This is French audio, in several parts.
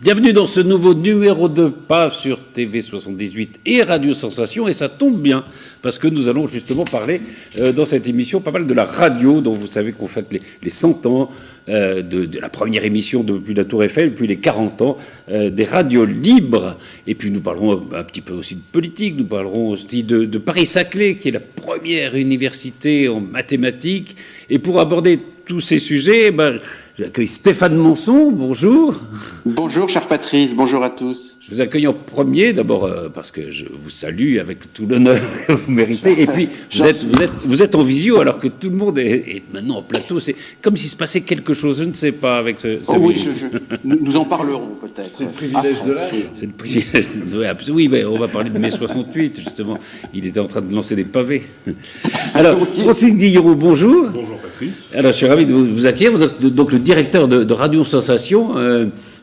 Bienvenue dans ce nouveau numéro de Pas sur TV78 et Radio Sensation, et ça tombe bien, parce que nous allons justement parler dans cette émission pas mal de la radio, dont vous savez qu'on fête les 100 ans de la première émission depuis la Tour Eiffel, puis les 40 ans des radios libres. Et puis nous parlerons un petit peu aussi de politique, nous parlerons aussi de Paris-Saclay, qui est la première université en mathématiques. Et pour aborder tous ces sujets, j'accueille Stéphane Monson, bonjour. Bonjour, cher Patrice, bonjour à tous. Je vous accueille en premier, d'abord parce que je vous salue avec tout l'honneur que vous méritez. Et puis, vous êtes en visio alors que tout le monde est maintenant en plateau. C'est comme s'il se passait quelque chose, je ne sais pas, avec ce virus. Nous en parlerons peut-être. C'est le privilège de l'âge. C'est le privilège de... Oui, mais on va parler de mai 68, justement. Il était en train de lancer des pavés. Alors, Francis Guillerot, bonjour. Bonjour Patrice. Alors, je suis ravi de vous accueillir. Vous êtes donc le directeur de Radio Sensation.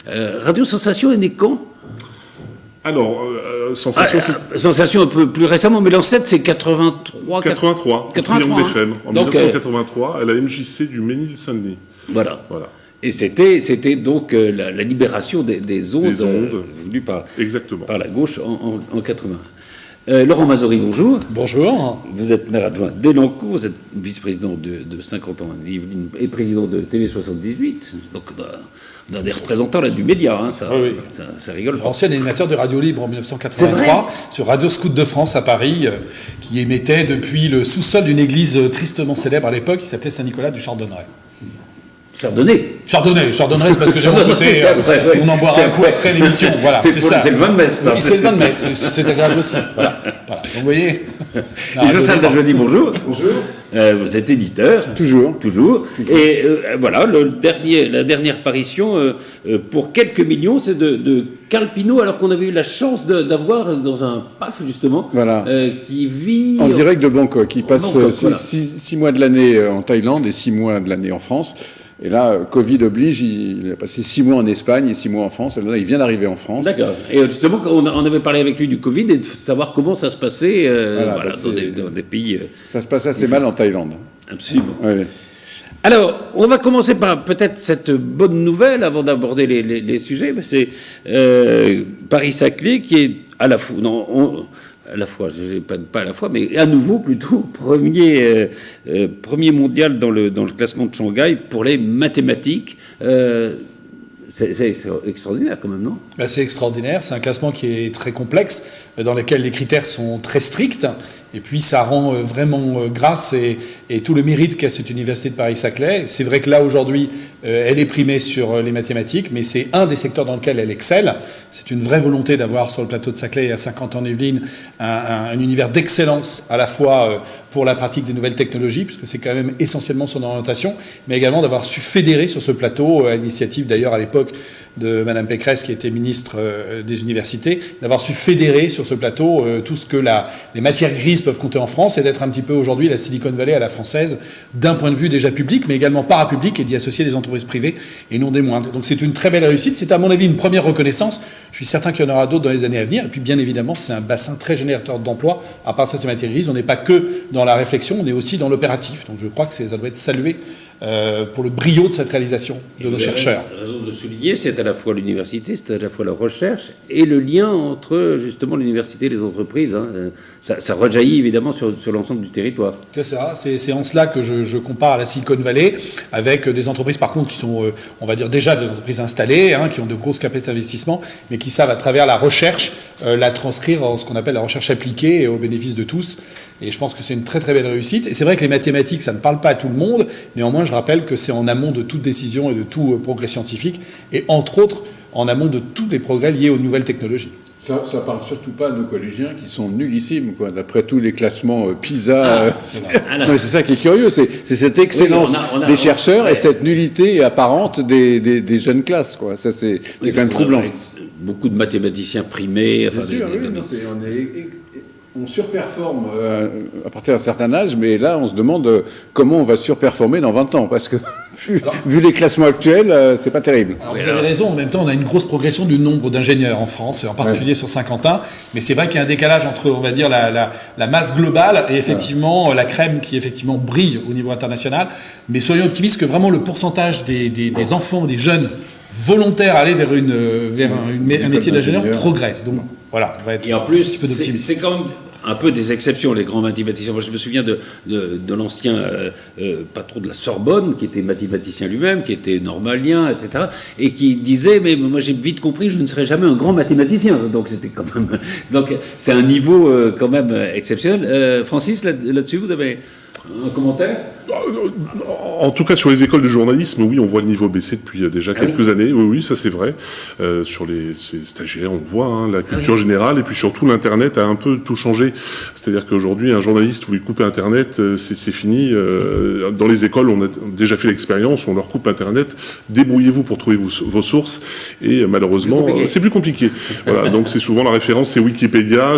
Radio Sensation est né quand ? Alors, Sensation, Sensation un peu plus récemment, mais l'ancêtre c'est 83. 83, Triangle FM, en donc, 1983, à la MJC du Ménil-Saint-Denis. Voilà. Et c'était donc la libération des ondes, voulues par la gauche en 80. Laurent Mazori, bonjour. Bonjour. Vous êtes maire adjoint d'Elancourt, vous êtes vice-président de 50 ans et président de TV78, donc d'un des représentants là, du média, hein, oui. ça rigole pas. Ancien animateur de Radio Libre en 1983, sur Radio Scout de France à Paris, qui émettait depuis le sous-sol d'une église tristement célèbre à l'époque, qui s'appelait Saint-Nicolas du Chardonneret. Chardonnay, c'est parce que j'ai mon côté, on en boira un coup après l'émission, voilà, c'est ça. C'est le vin de Metz. Oui, c'est le vin de Metz, c'est agréable aussi, voilà. Donc vous voyez... Et Joseph Lajoie, bonjour. Bonjour. Vous êtes éditeur. Toujours. Et voilà, la dernière parution, pour quelques millions, c'est de Carl Pinault, alors qu'on avait eu la chance d'avoir dans un PAF, justement, qui vit... En direct de Bangkok, qui passe 6 mois de l'année en Thaïlande et 6 mois de l'année en France. Et là, Covid oblige, il a passé 6 mois en Espagne et 6 mois en France. Et là, il vient d'arriver en France. D'accord. Et justement, on avait parlé avec lui du Covid et de savoir comment ça se passait dans des pays... Ça se passe assez mal en Thaïlande. Absolument. Ouais. Alors, on va commencer par peut-être cette bonne nouvelle avant d'aborder les sujets. C'est Paris-Saclay qui est à la fois... à la fois, pas à la fois, mais à nouveau plutôt premier mondial dans le classement de Shanghai pour les mathématiques. C'est extraordinaire quand même, non ? C'est extraordinaire, c'est un classement qui est très complexe, dans lequel les critères sont très stricts, et puis ça rend vraiment grâce et tout le mérite qu'a cette université de Paris-Saclay. C'est vrai que là, aujourd'hui, elle est primée sur les mathématiques, mais c'est un des secteurs dans lequel elle excelle. C'est une vraie volonté d'avoir sur le plateau de Saclay, à 50 ans en Yvelines, un univers d'excellence, à la fois pour la pratique des nouvelles technologies, puisque c'est quand même essentiellement son orientation, mais également d'avoir su fédérer sur ce plateau, à l'initiative d'ailleurs à l'époque de Madame Pécresse, qui était ministre des universités, d'avoir su fédérer sur ce plateau tout ce que les matières grises peuvent compter en France, et d'être un petit peu aujourd'hui la Silicon Valley à la française, d'un point de vue déjà public, mais également parapublic, et d'y associer des entreprises privées, et non des moindres. Donc c'est une très belle réussite, c'est à mon avis une première reconnaissance, je suis certain qu'il y en aura d'autres dans les années à venir, et puis bien évidemment c'est un bassin très générateur d'emplois, à partir de ces matières grises, on n'est pas que dans la réflexion, on est aussi dans l'opératif, donc je crois que ça doit être salué pour le brio de cette réalisation de nos chercheurs. La raison de le souligner, c'est à la fois l'université, c'est à la fois la recherche et le lien entre justement l'université et les entreprises. Hein. Ça rejaillit évidemment sur l'ensemble du territoire. C'est ça, c'est en cela que je compare à la Silicon Valley, avec des entreprises par contre qui sont, on va dire déjà des entreprises installées, hein, qui ont de grosses capacités d'investissement, mais qui savent à travers la recherche la transcrire en ce qu'on appelle la recherche appliquée et au bénéfice de tous. Et je pense que c'est une très très belle réussite. Et c'est vrai que les mathématiques, ça ne parle pas à tout le monde. Néanmoins, je rappelle que c'est en amont de toute décision et de tout progrès scientifique, et entre autres en amont de tous les progrès liés aux nouvelles technologies. Ça parle surtout pas à nos collégiens qui sont nullissimes, quoi. D'après tous les classements PISA. C'est ça qui est curieux, c'est cette excellence des chercheurs et cette nullité apparente des jeunes classes, quoi. Ça, c'est quand même troublant. Beaucoup de mathématiciens primés. Bien sûr, on est On surperforme à partir d'un certain âge, mais là, on se demande comment on va surperformer dans 20 ans, parce que vu les classements actuels, c'est pas terrible. Alors, vous avez raison, en même temps, on a une grosse progression du nombre d'ingénieurs en France, et en particulier sur Saint-Quentin, mais c'est vrai qu'il y a un décalage entre, on va dire, la masse globale et effectivement la crème qui effectivement brille au niveau international. Mais soyons optimistes que vraiment le pourcentage des enfants, des jeunes volontaires à aller vers un métier d'ingénieur progresse. Donc voilà, on va être et en un plus, petit peu d'optimisme. c'est quand même un peu des exceptions, les grands mathématiciens. Moi, je me souviens de l'ancien patron de la Sorbonne, qui était mathématicien lui-même, qui était normalien, etc., et qui disait, mais moi j'ai vite compris, je ne serai jamais un grand mathématicien. Donc c'était quand même, donc c'est un niveau quand même exceptionnel. Francis, là-dessus, vous avez un commentaire? En tout cas, sur les écoles de journalisme, oui, on voit le niveau baisser depuis déjà quelques années. Oui, ça c'est vrai. Sur ces stagiaires, on voit la culture générale, et puis surtout l'Internet a un peu tout changé. C'est-à-dire qu'aujourd'hui, un journaliste, vous lui coupez Internet, c'est fini. Dans les écoles, on a déjà fait l'expérience, on leur coupe Internet, débrouillez-vous pour trouver vos sources, et malheureusement, c'est plus compliqué. Voilà, donc c'est souvent la référence, c'est Wikipédia,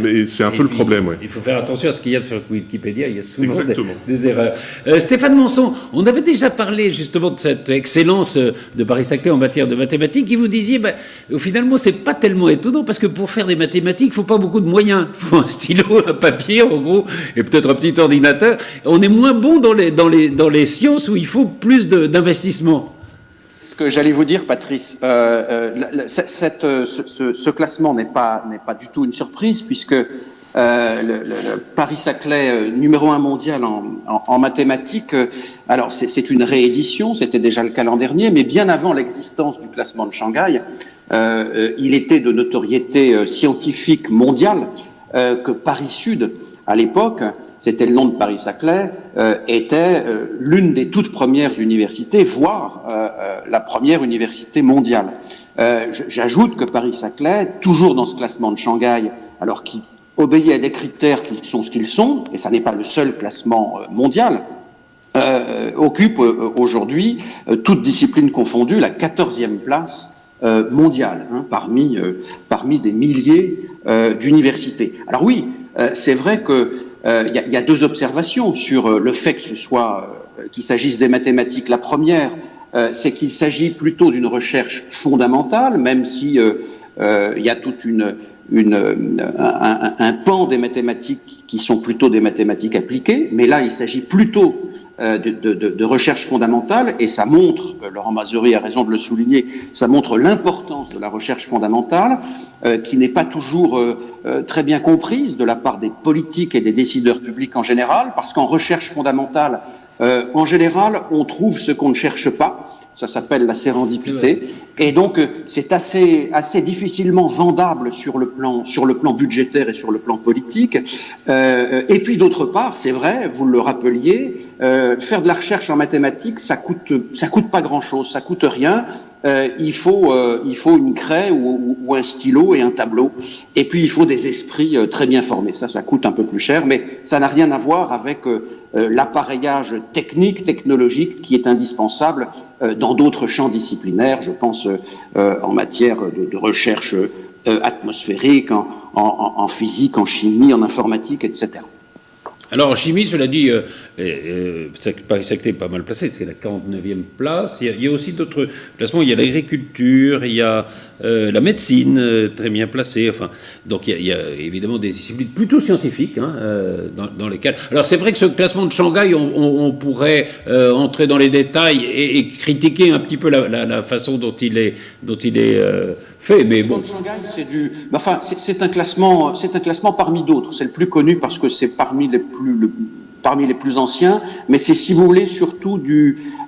mais c'est un peu le problème. Ouais. Il faut faire attention à ce qu'il y a sur Wikipédia, il y a souvent des erreurs. Stéphane Monson, on avait déjà parlé justement de cette excellence de Paris-Saclay en matière de mathématiques, et vous disiez, finalement, c'est pas tellement étonnant, parce que pour faire des mathématiques, il faut pas beaucoup de moyens. Il faut un stylo, un papier, en gros, et peut-être un petit ordinateur. On est moins bon dans les sciences où il faut plus d'investissement. Ce que j'allais vous dire, Patrice, ce classement n'est pas du tout une surprise, puisque le Paris-Saclay numéro 1 mondial en mathématiques, alors c'est une réédition, c'était déjà le cas l'an dernier, mais bien avant l'existence du classement de Shanghai, il était de notoriété scientifique mondiale que Paris-Sud, à l'époque, c'était le nom de Paris-Saclay, était l'une des toutes premières universités, voire la première université mondiale. J'ajoute que Paris-Saclay, toujours dans ce classement de Shanghai, alors qui obéit à des critères qui sont ce qu'ils sont, et ça n'est pas le seul classement mondial, occupe aujourd'hui, toutes disciplines confondues, la 14e place mondiale, parmi des milliers d'universités. Alors oui, c'est vrai que y a deux observations sur le fait que qu'il s'agisse des mathématiques. La première, c'est qu'il s'agit plutôt d'une recherche fondamentale, même si y a toute un pan des mathématiques qui sont plutôt des mathématiques appliquées, mais là il s'agit plutôt de recherche fondamentale, et ça montre, Laurent Mazury a raison de le souligner, ça montre l'importance de la recherche fondamentale, qui n'est pas toujours très bien comprise de la part des politiques et des décideurs publics en général, parce qu'en recherche fondamentale, en général, on trouve ce qu'on ne cherche pas. Ça s'appelle la sérendipité, et donc c'est assez difficilement vendable sur le plan budgétaire et sur le plan politique. Et puis d'autre part, c'est vrai, vous le rappeliez, faire de la recherche en mathématiques, ça coûte pas grand-chose, ça coûte rien. Il faut une craie ou un stylo et un tableau, et puis il faut des esprits très bien formés. Ça coûte un peu plus cher, mais ça n'a rien à voir avec l'appareillage technologique qui est indispensable dans d'autres champs disciplinaires. Je pense en matière de recherche atmosphérique, en physique, en chimie, en informatique, etc. Alors en chimie, cela dit, Paris-Saclay est pas mal placé, c'est la 49e place. Il y a aussi d'autres classements, il y a l'agriculture, il y a la médecine, très bien placée. Enfin, donc il y a évidemment des disciplines plutôt scientifiques dans lesquelles... Alors c'est vrai que ce classement de Shanghai, on pourrait entrer dans les détails et critiquer un petit peu la façon dont il est fait, mais bon. C'est un classement parmi d'autres. C'est le plus connu parce que c'est parmi les plus anciens, mais c'est simulé surtout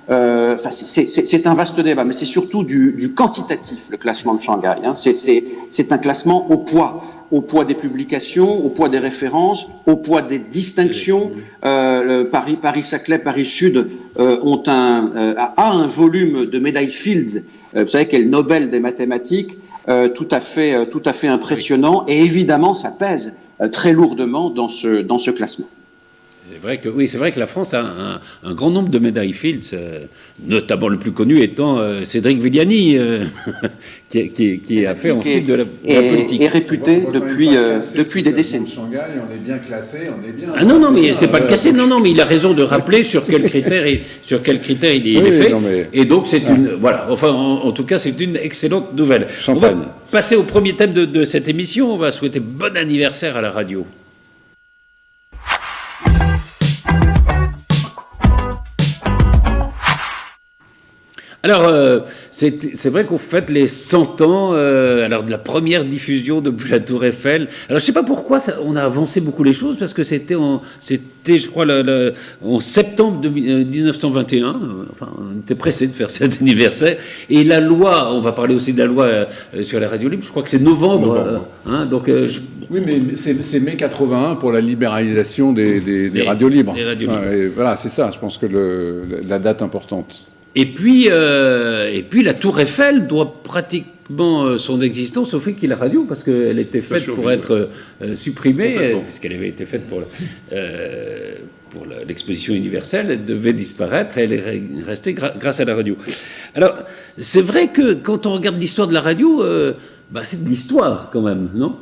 c'est un vaste débat, mais c'est surtout du quantitatif, le classement de Shanghai. C'est un classement au poids des publications, au poids des références, au poids des distinctions. Paris-Saclay, Paris-Sud a un volume de médailles Fields, vous savez, qui est le Nobel des mathématiques, tout à fait impressionnant, et évidemment ça pèse très lourdement dans ce classement. C'est vrai que la France a un grand nombre de médailles Fields, notamment le plus connu étant Cédric Villani, qui a fait ensuite de la politique. Et réputé depuis des décennies. Shanghai, on est bien classé, on est bien. Ah non, mais c'est pas le casser. Non, mais il a raison de rappeler sur quels critères il est fait. Et donc c'est voilà. Enfin, en tout cas, c'est une excellente nouvelle. Champagne. On va passer au premier thème de cette émission. On va souhaiter bon anniversaire à la radio. Alors, c'est vrai qu'on fête les 100 ans alors de la première diffusion depuis la Tour Eiffel. Alors, je ne sais pas pourquoi on a avancé beaucoup les choses, parce que c'était je crois, en septembre 1921. Enfin, on était pressé de faire cet anniversaire. Et la loi, on va parler aussi de la loi sur la radio libre, je crois que c'est novembre. Oui, mais c'est mai 81 pour la libéralisation des radios libres. Des radios libres. Et voilà, c'est ça, je pense que la date importante. Et puis la Tour Eiffel doit pratiquement son existence au fait qu'il y ait la radio, parce qu'elle était faite pour être supprimée, puisqu'elle avait été faite pour l'exposition universelle, elle devait disparaître, elle est restée grâce à la radio. Alors, c'est vrai que quand on regarde l'histoire de la radio, c'est de l'histoire quand même, non ?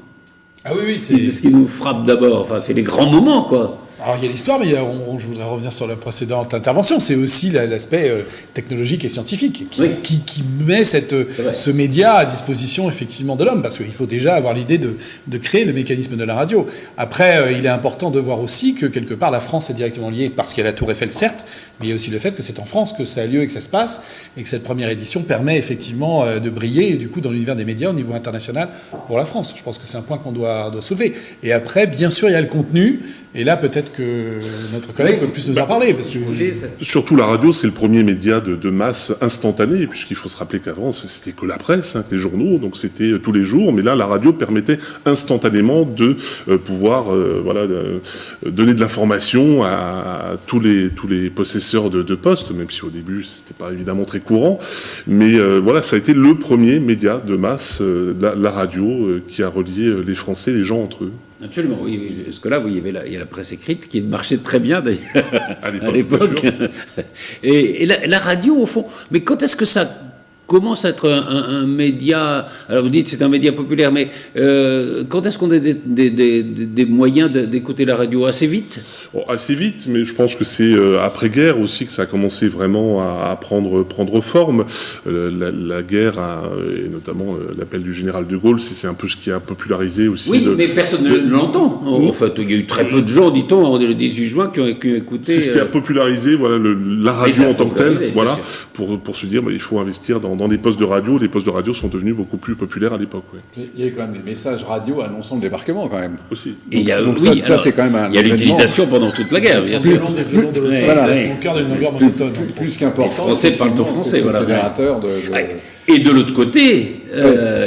Ah oui, c'est ce qui nous frappe d'abord, enfin, c'est les grands moments, quoi. Alors il y a l'histoire, mais je voudrais revenir sur la précédente intervention. C'est aussi l'aspect technologique et scientifique qui met ce média à disposition effectivement de l'homme, parce qu'il faut déjà avoir l'idée de créer le mécanisme de la radio. Après, il est important de voir aussi que quelque part la France est directement liée, parce qu'il y a la Tour Eiffel certes, mais il y a aussi le fait que c'est en France que ça a lieu et que ça se passe, et que cette première édition permet effectivement de briller, et du coup dans l'univers des médias au niveau international pour la France. Je pense que c'est un point qu'on doit soulever. Et après, bien sûr, il y a le contenu, et là peut-être que notre collègue peut plus nous en parler. Parce que surtout la radio, c'est le premier média de masse instantané, puisqu'il faut se rappeler qu'avant, c'était que la presse, les journaux, donc c'était tous les jours, mais là, la radio permettait instantanément de pouvoir donner de l'information à tous les possesseurs de postes, même si au début, c'était pas évidemment très courant, mais ça a été le premier média de masse, la radio, qui a relié les Français, les gens entre eux. Absolument, oui. Jusque-là, il y a la presse écrite qui marchait très bien, d'ailleurs, à l'époque. Et la radio, au fond, mais quand est-ce que ça commence à être un média... Alors vous dites c'est un média populaire, mais quand est-ce qu'on a des moyens d'écouter la radio? Assez vite? Assez vite, mais je pense que c'est après-guerre aussi que ça a commencé vraiment à prendre forme. La guerre, et notamment l'appel du général de Gaulle, c'est un peu ce qui a popularisé aussi... Oui, mais personne ne l'entend. En fait, il y a eu très peu de gens, dit-on, le 18 juin, qui ont écouté... C'est ce qui a popularisé la radio en tant que telle, pour se dire il faut investir dans des postes de radio. Les postes de radio sont devenus beaucoup plus populaires à l'époque. Oui. Il y a quand même des messages radio annonçant le débarquement, quand même. Aussi. Donc ça, c'est quand même un... Il y a l'utilisation pendant toute la guerre, bien sûr. Des violons de l'automne, c'est mon cœur d'une longueur monotone. Plus qu'important. Les Français parlent au français, voilà. Fédérateur de... Et de l'autre côté,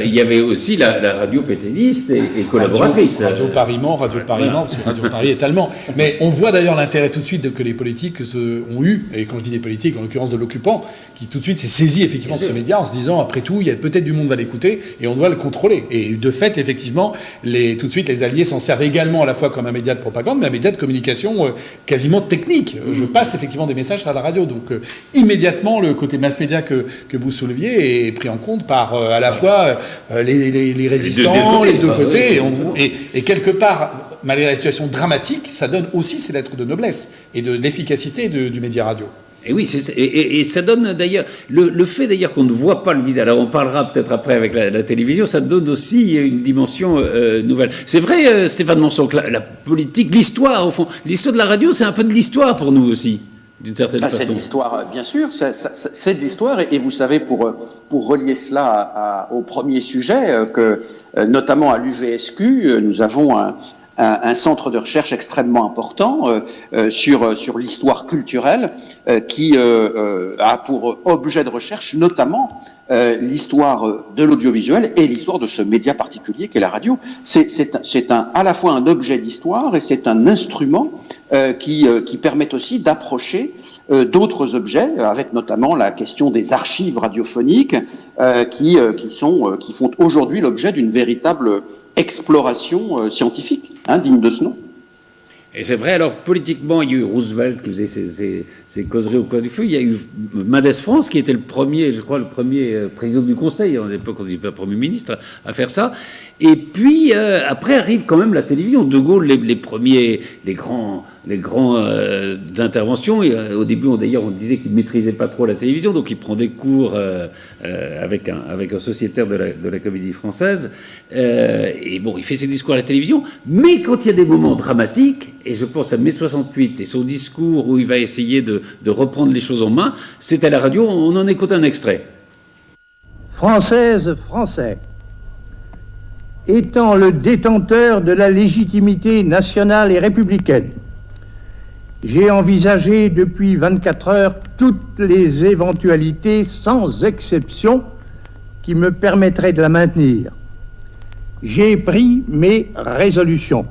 il y avait aussi la radio pétainiste et collaboratrice. Radio Paris-Mans, parce que Radio Paris est allemand. Mais on voit d'ailleurs l'intérêt tout de suite que les politiques ont eu, et quand je dis des politiques, en l'occurrence de l'occupant, qui tout de suite s'est saisi effectivement de ce média en se disant, après tout, il y a peut-être du monde va l'écouter et on doit le contrôler. Et de fait, effectivement, tout de suite, les Alliés s'en servent également à la fois comme un média de propagande, mais un média de communication quasiment technique. Je passe effectivement des messages à la radio. Donc immédiatement, le côté mass média que vous souleviez est pris en compte par à la fois les résistants, les deux côtés. Et quelque part, malgré la situation dramatique, ça donne aussi ces lettres de noblesse et de l'efficacité du média radio. Et oui, et ça donne d'ailleurs, le fait d'ailleurs qu'on ne voit pas le visage, alors on parlera peut-être après avec la télévision, ça donne aussi une dimension nouvelle. C'est vrai, Stéphane Manson, que la politique, l'histoire, au fond, l'histoire de la radio, c'est un peu de l'histoire pour nous aussi, d'une certaine façon. C'est de l'histoire, bien sûr, c'est de l'histoire, et vous savez, pour relier cela au premier sujet, que notamment à l'UVSQ, nous avons un centre de recherche extrêmement important sur l'histoire culturelle qui a pour objet de recherche notamment l'histoire de l'audiovisuel et l'histoire de ce média particulier qu'est la radio. C'est à la fois un objet d'histoire et c'est un instrument qui permet aussi d'approcher d'autres objets, avec notamment la question des archives radiophoniques qui font aujourd'hui l'objet d'une véritable exploration scientifique, digne de ce nom. Et c'est vrai, alors politiquement, il y a eu Roosevelt qui faisait ses causeries au coin du feu. Il y a eu Mendès France qui était le premier président du Conseil, à l'époque on disait pas Premier ministre, à faire ça. Et puis après arrive quand même la télévision. De Gaulle, les grands interventions. Et, au début, d'ailleurs, on disait qu'il maîtrisait pas trop la télévision, donc il prend des cours avec un sociétaire de la Comédie Française. Et bon, il fait ses discours à la télévision. Mais quand il y a des moments dramatiques, et je pense à mai 68 et son discours où il va essayer de reprendre les choses en main, c'est à la radio. On en écoute un extrait. Françaises, Français, étant le détenteur de la légitimité nationale et républicaine, j'ai envisagé depuis 24 heures toutes les éventualités, sans exception, qui me permettraient de la maintenir. J'ai pris mes résolutions.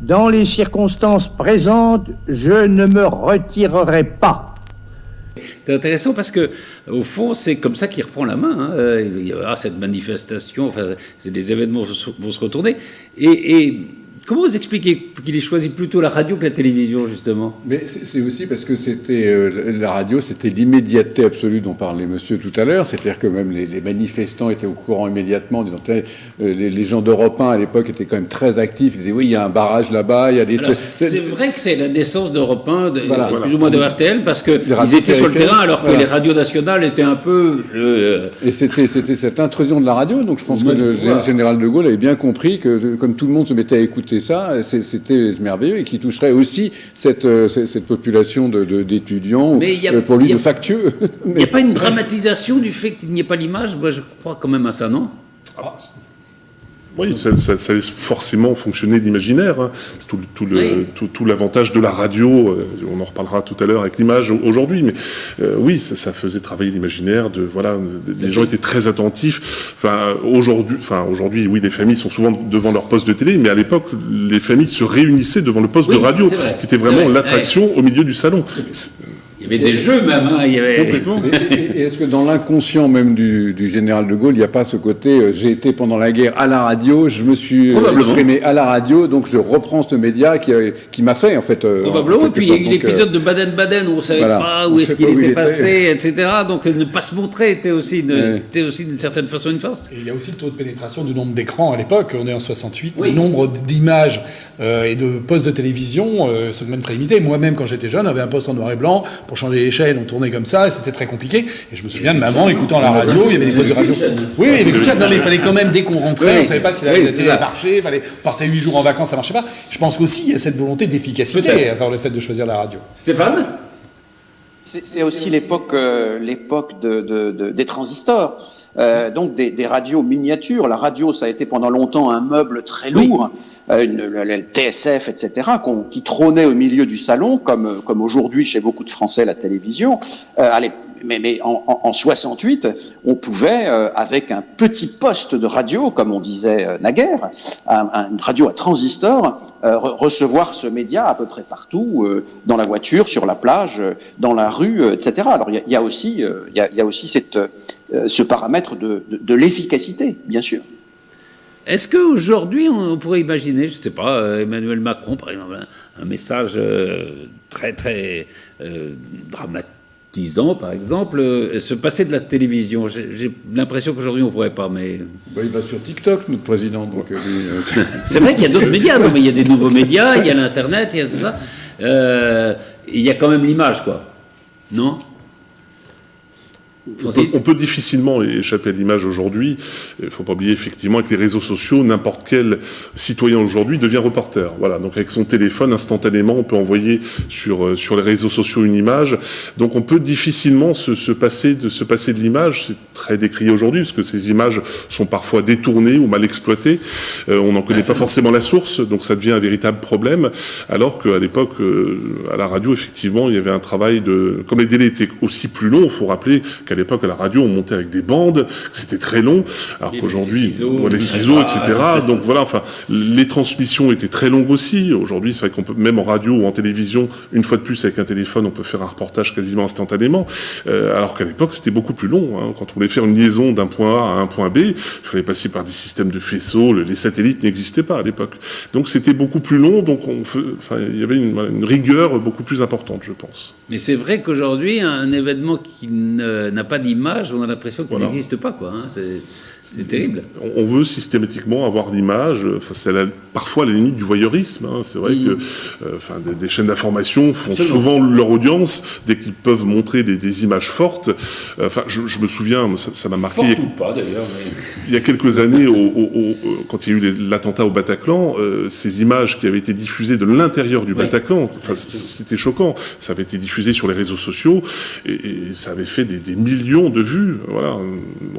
Dans les circonstances présentes, je ne me retirerai pas. C'est intéressant parce que, au fond, c'est comme ça qu'il reprend la main. Hein. Il y aura cette manifestation, enfin, les événements vont se retourner. Et comment vous expliquez qu'il ait choisi plutôt la radio que la télévision, justement? Mais c'est aussi parce que c'était la radio, c'était l'immédiateté absolue dont parlait monsieur tout à l'heure. C'est-à-dire que même les manifestants étaient au courant immédiatement. Les gens d'Europe 1 à l'époque étaient quand même très actifs. Ils disaient oui, il y a un barrage là-bas, il y a des... Alors, c'est vrai que c'est la naissance d'Europe 1, plus ou moins de RTL, parce qu'ils étaient sur le terrain alors que les radios nationales étaient un peu... Et c'était cette intrusion de la radio. Donc je pense que le général de Gaulle avait bien compris que comme tout le monde se mettait à écouter ça, c'était merveilleux et qui toucherait aussi cette population d'étudiants pour lui de factieux. Il n'y a pas une dramatisation du fait qu'il n'y ait pas l'image? Moi, je crois quand même à ça, non? Oui, ça laisse forcément fonctionner l'imaginaire. Hein. C'est tout l'avantage de la radio. On en reparlera tout à l'heure avec l'image aujourd'hui, mais oui, ça faisait travailler l'imaginaire. Les gens étaient très attentifs. Aujourd'hui, oui, les familles sont souvent devant leur poste de télé, mais à l'époque, les familles se réunissaient devant le poste de radio, qui était vraiment l'attraction au milieu du salon. Il y avait des jeux même, hein, il y avait... Complètement. Et est-ce que dans l'inconscient même du général de Gaulle, il n'y a pas ce côté j'ai été pendant la guerre à la radio, je me suis exprimé à la radio, donc je reprends ce média qui m'a fait en fait... Probablement, et puis il y a eu l'épisode de Baden-Baden où on ne savait pas où est-ce qu'il était passé, etc. Donc ne pas se montrer était aussi d'une certaine façon une force. Et il y a aussi le taux de pénétration du nombre d'écrans à l'époque, on est en 68, le nombre d'images et de postes de télévision sont même très limités. Moi-même quand j'étais jeune, j'avais un poste en noir et blanc. Pour changer les chaînes, on tournait comme ça, et c'était très compliqué. Et je me souviens de maman écoutant la radio, il y avait des postes de radio. Oui, il y avait plus de chaîne. Non, mais il fallait quand même, dès qu'on rentrait, on ne savait pas si la télé marchait, on partait 8 jours en vacances, ça ne marchait pas. Je pense qu'aussi, il y a cette volonté d'efficacité à travers le fait de choisir la radio. Stéphane ? C'est aussi l'époque des transistors. Donc des radios miniatures. La radio, ça a été pendant longtemps un meuble très lourd. Le TSF, etc., qui trônait au milieu du salon, comme aujourd'hui chez beaucoup de Français la télévision. Mais en 68, on pouvait, avec un petit poste de radio, comme on disait naguère, une radio à transistor, recevoir ce média à peu près partout, dans la voiture, sur la plage, dans la rue, etc. Alors il y a aussi ce paramètre de l'efficacité, bien sûr. Est-ce qu'aujourd'hui, on pourrait imaginer, je ne sais pas, Emmanuel Macron, par exemple, un message très, très dramatisant, par exemple, se passer de la télévision? J'ai l'impression qu'aujourd'hui, on ne pourrait pas, mais... il va sur TikTok, notre président. Donc, c'est vrai qu'il y a d'autres médias, non, mais il y a des nouveaux médias, il y a l'Internet, il y a tout ça. Il y a quand même l'image, quoi. Non ? On peut difficilement échapper à l'image aujourd'hui. Il ne faut pas oublier effectivement avec les réseaux sociaux, n'importe quel citoyen aujourd'hui devient reporter. Voilà, donc avec son téléphone, instantanément, on peut envoyer sur les réseaux sociaux une image. Donc on peut difficilement se passer de l'image. C'est très décrié aujourd'hui parce que ces images sont parfois détournées ou mal exploitées. On n'en connaît pas forcément la source, donc ça devient un véritable problème. Alors qu'à l'époque, à la radio, effectivement, il y avait un travail comme les délais étaient aussi plus longs, il faut rappeler qu'à l'époque, à la radio, on montait avec des bandes, c'était très long, alors qu'aujourd'hui, les ciseaux, etc. Donc voilà, enfin, les transmissions étaient très longues aussi. Aujourd'hui, c'est vrai qu'on peut, même en radio ou en télévision, une fois de plus, avec un téléphone, on peut faire un reportage quasiment instantanément, alors qu'à l'époque, c'était beaucoup plus long. Hein. Quand on voulait faire une liaison d'un point A à un point B, il fallait passer par des systèmes de faisceaux, les satellites n'existaient pas à l'époque. Donc c'était beaucoup plus long, donc il y avait une rigueur beaucoup plus importante, je pense. Mais c'est vrai qu'aujourd'hui, un événement qui n'a pas d'image, on a l'impression qu'il n'existe pas, quoi. Hein. C'est terrible. On veut systématiquement avoir l'image. Enfin, c'est parfois à la limite du voyeurisme. Hein. C'est vrai que des chaînes d'information font souvent leur audience dès qu'ils peuvent montrer des images fortes. Je me souviens, ça m'a marqué. Forte ou pas d'ailleurs. Mais... Il y a quelques années, quand il y a eu l'attentat au Bataclan, ces images qui avaient été diffusées de l'intérieur du Bataclan, c'était choquant. Ça avait été diffusé sur les réseaux sociaux et ça avait fait des millions de vues. Voilà.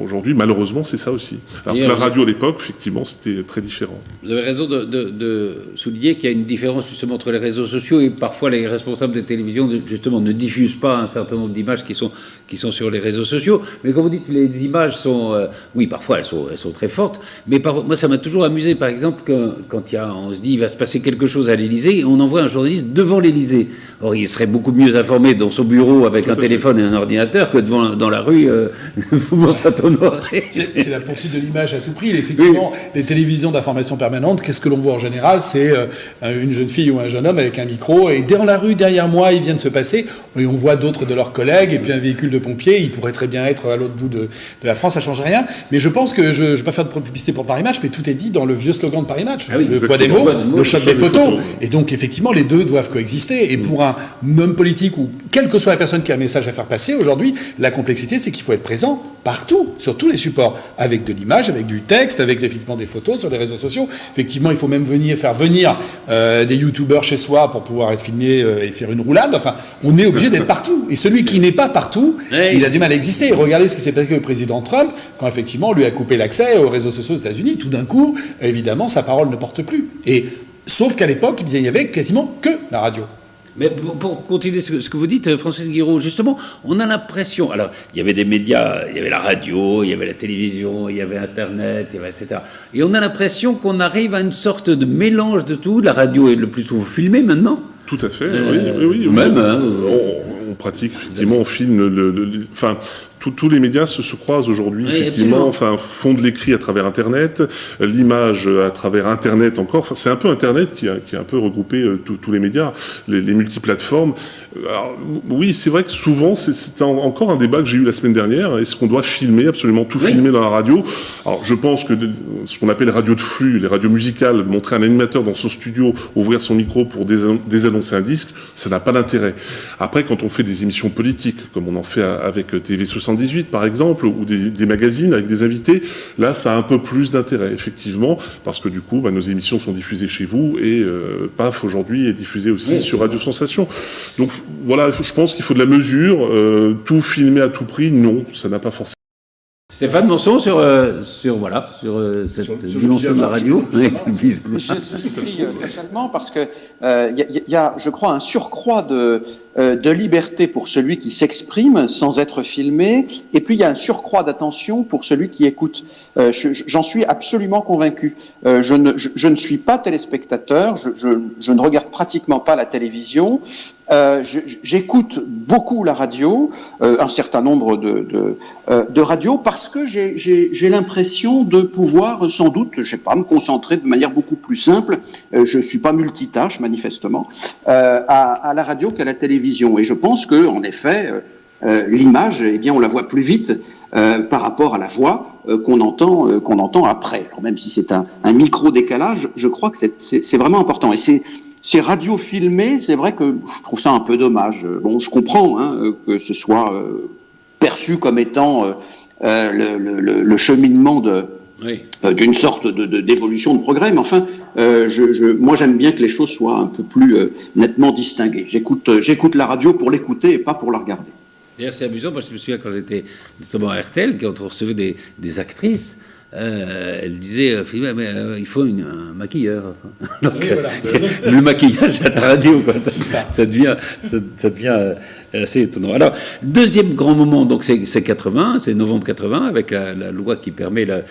Aujourd'hui, malheureusement, c'est ça aussi. Alors que la radio à l'époque, effectivement, c'était très différent. Vous avez raison de souligner qu'il y a une différence justement entre les réseaux sociaux et parfois les responsables des télévisions justement ne diffusent pas un certain nombre d'images qui sont sur les réseaux sociaux. Mais quand vous dites les images sont, oui, parfois elles sont très fortes. Mais parfois, moi, ça m'a toujours amusé, par exemple, quand on se dit il va se passer quelque chose à l'Élysée, et on envoie un journaliste devant l'Élysée. Or, il serait beaucoup mieux informé dans son bureau avec un téléphone et un ordinateur que dans la rue Faubourg Saint-Honoré. C'est la poursuite de l'image à tout prix. Effectivement, les télévisions d'information permanente, qu'est-ce que l'on voit en général? C'est une jeune fille ou un jeune homme avec un micro, et dans la rue, derrière moi, il vient de se passer, et on voit d'autres de leurs collègues, et puis un véhicule de pompiers, il pourrait très bien être à l'autre bout de la France, ça ne change rien. Mais je pense que je ne vais pas faire de publicité pour Paris Match, mais tout est dit dans le vieux slogan de Paris Match. Le poids des mots, le choc des photos. Et donc, effectivement, les deux doivent coexister. Et pour un homme politique, ou quelle que soit la personne qui a un message à faire passer, aujourd'hui, la complexité, c'est qu'il faut être présent partout, sur tous les supports, avec de l'image, avec du texte, avec effectivement des photos sur les réseaux sociaux. Effectivement, il faut même faire venir des youtubeurs chez soi pour pouvoir être filmé et faire une roulade. Enfin, on est obligé d'être partout. Et celui qui n'est pas partout, il a du mal à exister. Regardez ce qui s'est passé avec le président Trump, quand effectivement, on lui a coupé l'accès aux réseaux sociaux aux États-Unis. Tout d'un coup, évidemment, sa parole ne porte plus. Et sauf qu'à l'époque, il n'y avait quasiment que la radio. Mais pour continuer ce que vous dites, Francis Guiraud, justement, on a l'impression... Alors, il y avait des médias, il y avait la radio, il y avait la télévision, il y avait Internet, etc. Et on a l'impression qu'on arrive à une sorte de mélange de tout. La radio est le plus souvent filmée maintenant. Tout à fait, oui. Même, hein, on pratique, effectivement, on filme enfin, tous les médias se croisent aujourd'hui, effectivement, enfin, font de l'écrit à travers Internet, l'image à travers Internet encore. Enfin, c'est un peu Internet qui a un peu regroupé tous les médias, les multiplateformes. Alors, oui, c'est vrai que souvent, c'est encore un débat que j'ai eu la semaine dernière. Est-ce qu'on doit filmer, absolument tout filmer dans la radio? Alors, je pense que ce qu'on appelle les radios de flux, les radios musicales, montrer un animateur dans son studio, ouvrir son micro pour désannoncer un disque, ça n'a pas d'intérêt. Après, quand on fait des émissions politiques, comme on en fait avec TV78 par exemple, ou des magazines avec des invités, là, ça a un peu plus d'intérêt, effectivement, parce que du coup, nos émissions sont diffusées chez vous et PAF aujourd'hui est diffusée aussi sur Radio Sensation. Donc voilà, je pense qu'il faut de la mesure. Tout filmer à tout prix, non, ça n'a pas forcément. Stéphane Monson sur cette dimension de la radio. Je souscris totalement parce que y a, je crois, un surcroît de liberté pour celui qui s'exprime sans être filmé, et puis il y a un surcroît d'attention pour celui qui écoute. J'en suis absolument convaincu. Je ne suis pas téléspectateur, je ne regarde pratiquement pas la télévision. J'écoute beaucoup la radio, un certain nombre de radios, parce que j'ai l'impression de pouvoir, sans doute, je sais pas, me concentrer de manière beaucoup plus simple. Je suis pas multitâche, manifestement, à la radio qu'à la télévision. Et je pense que, en effet, l'image, eh bien, on la voit plus vite par rapport à la voix qu'on entend après. Alors, même si c'est un micro décalage, je crois que c'est vraiment important. Et ces radios filmées, c'est vrai que je trouve ça un peu dommage. Bon, je comprends que ce soit perçu comme étant le cheminement d'une sorte d'évolution, de progrès, mais enfin, moi j'aime bien que les choses soient un peu plus nettement distinguées. J'écoute la radio pour l'écouter et pas pour la regarder. D'ailleurs, c'est amusant, moi je me souviens quand j'étais justement à RTL, quand on recevait des actrices, elle disait, il faut un maquilleur. Enfin. Donc, Oui, voilà. le maquillage à la radio, quoi. Ça devient assez étonnant. Alors, deuxième grand moment, donc c'est 80, c'est novembre 80, avec la loi qui permet la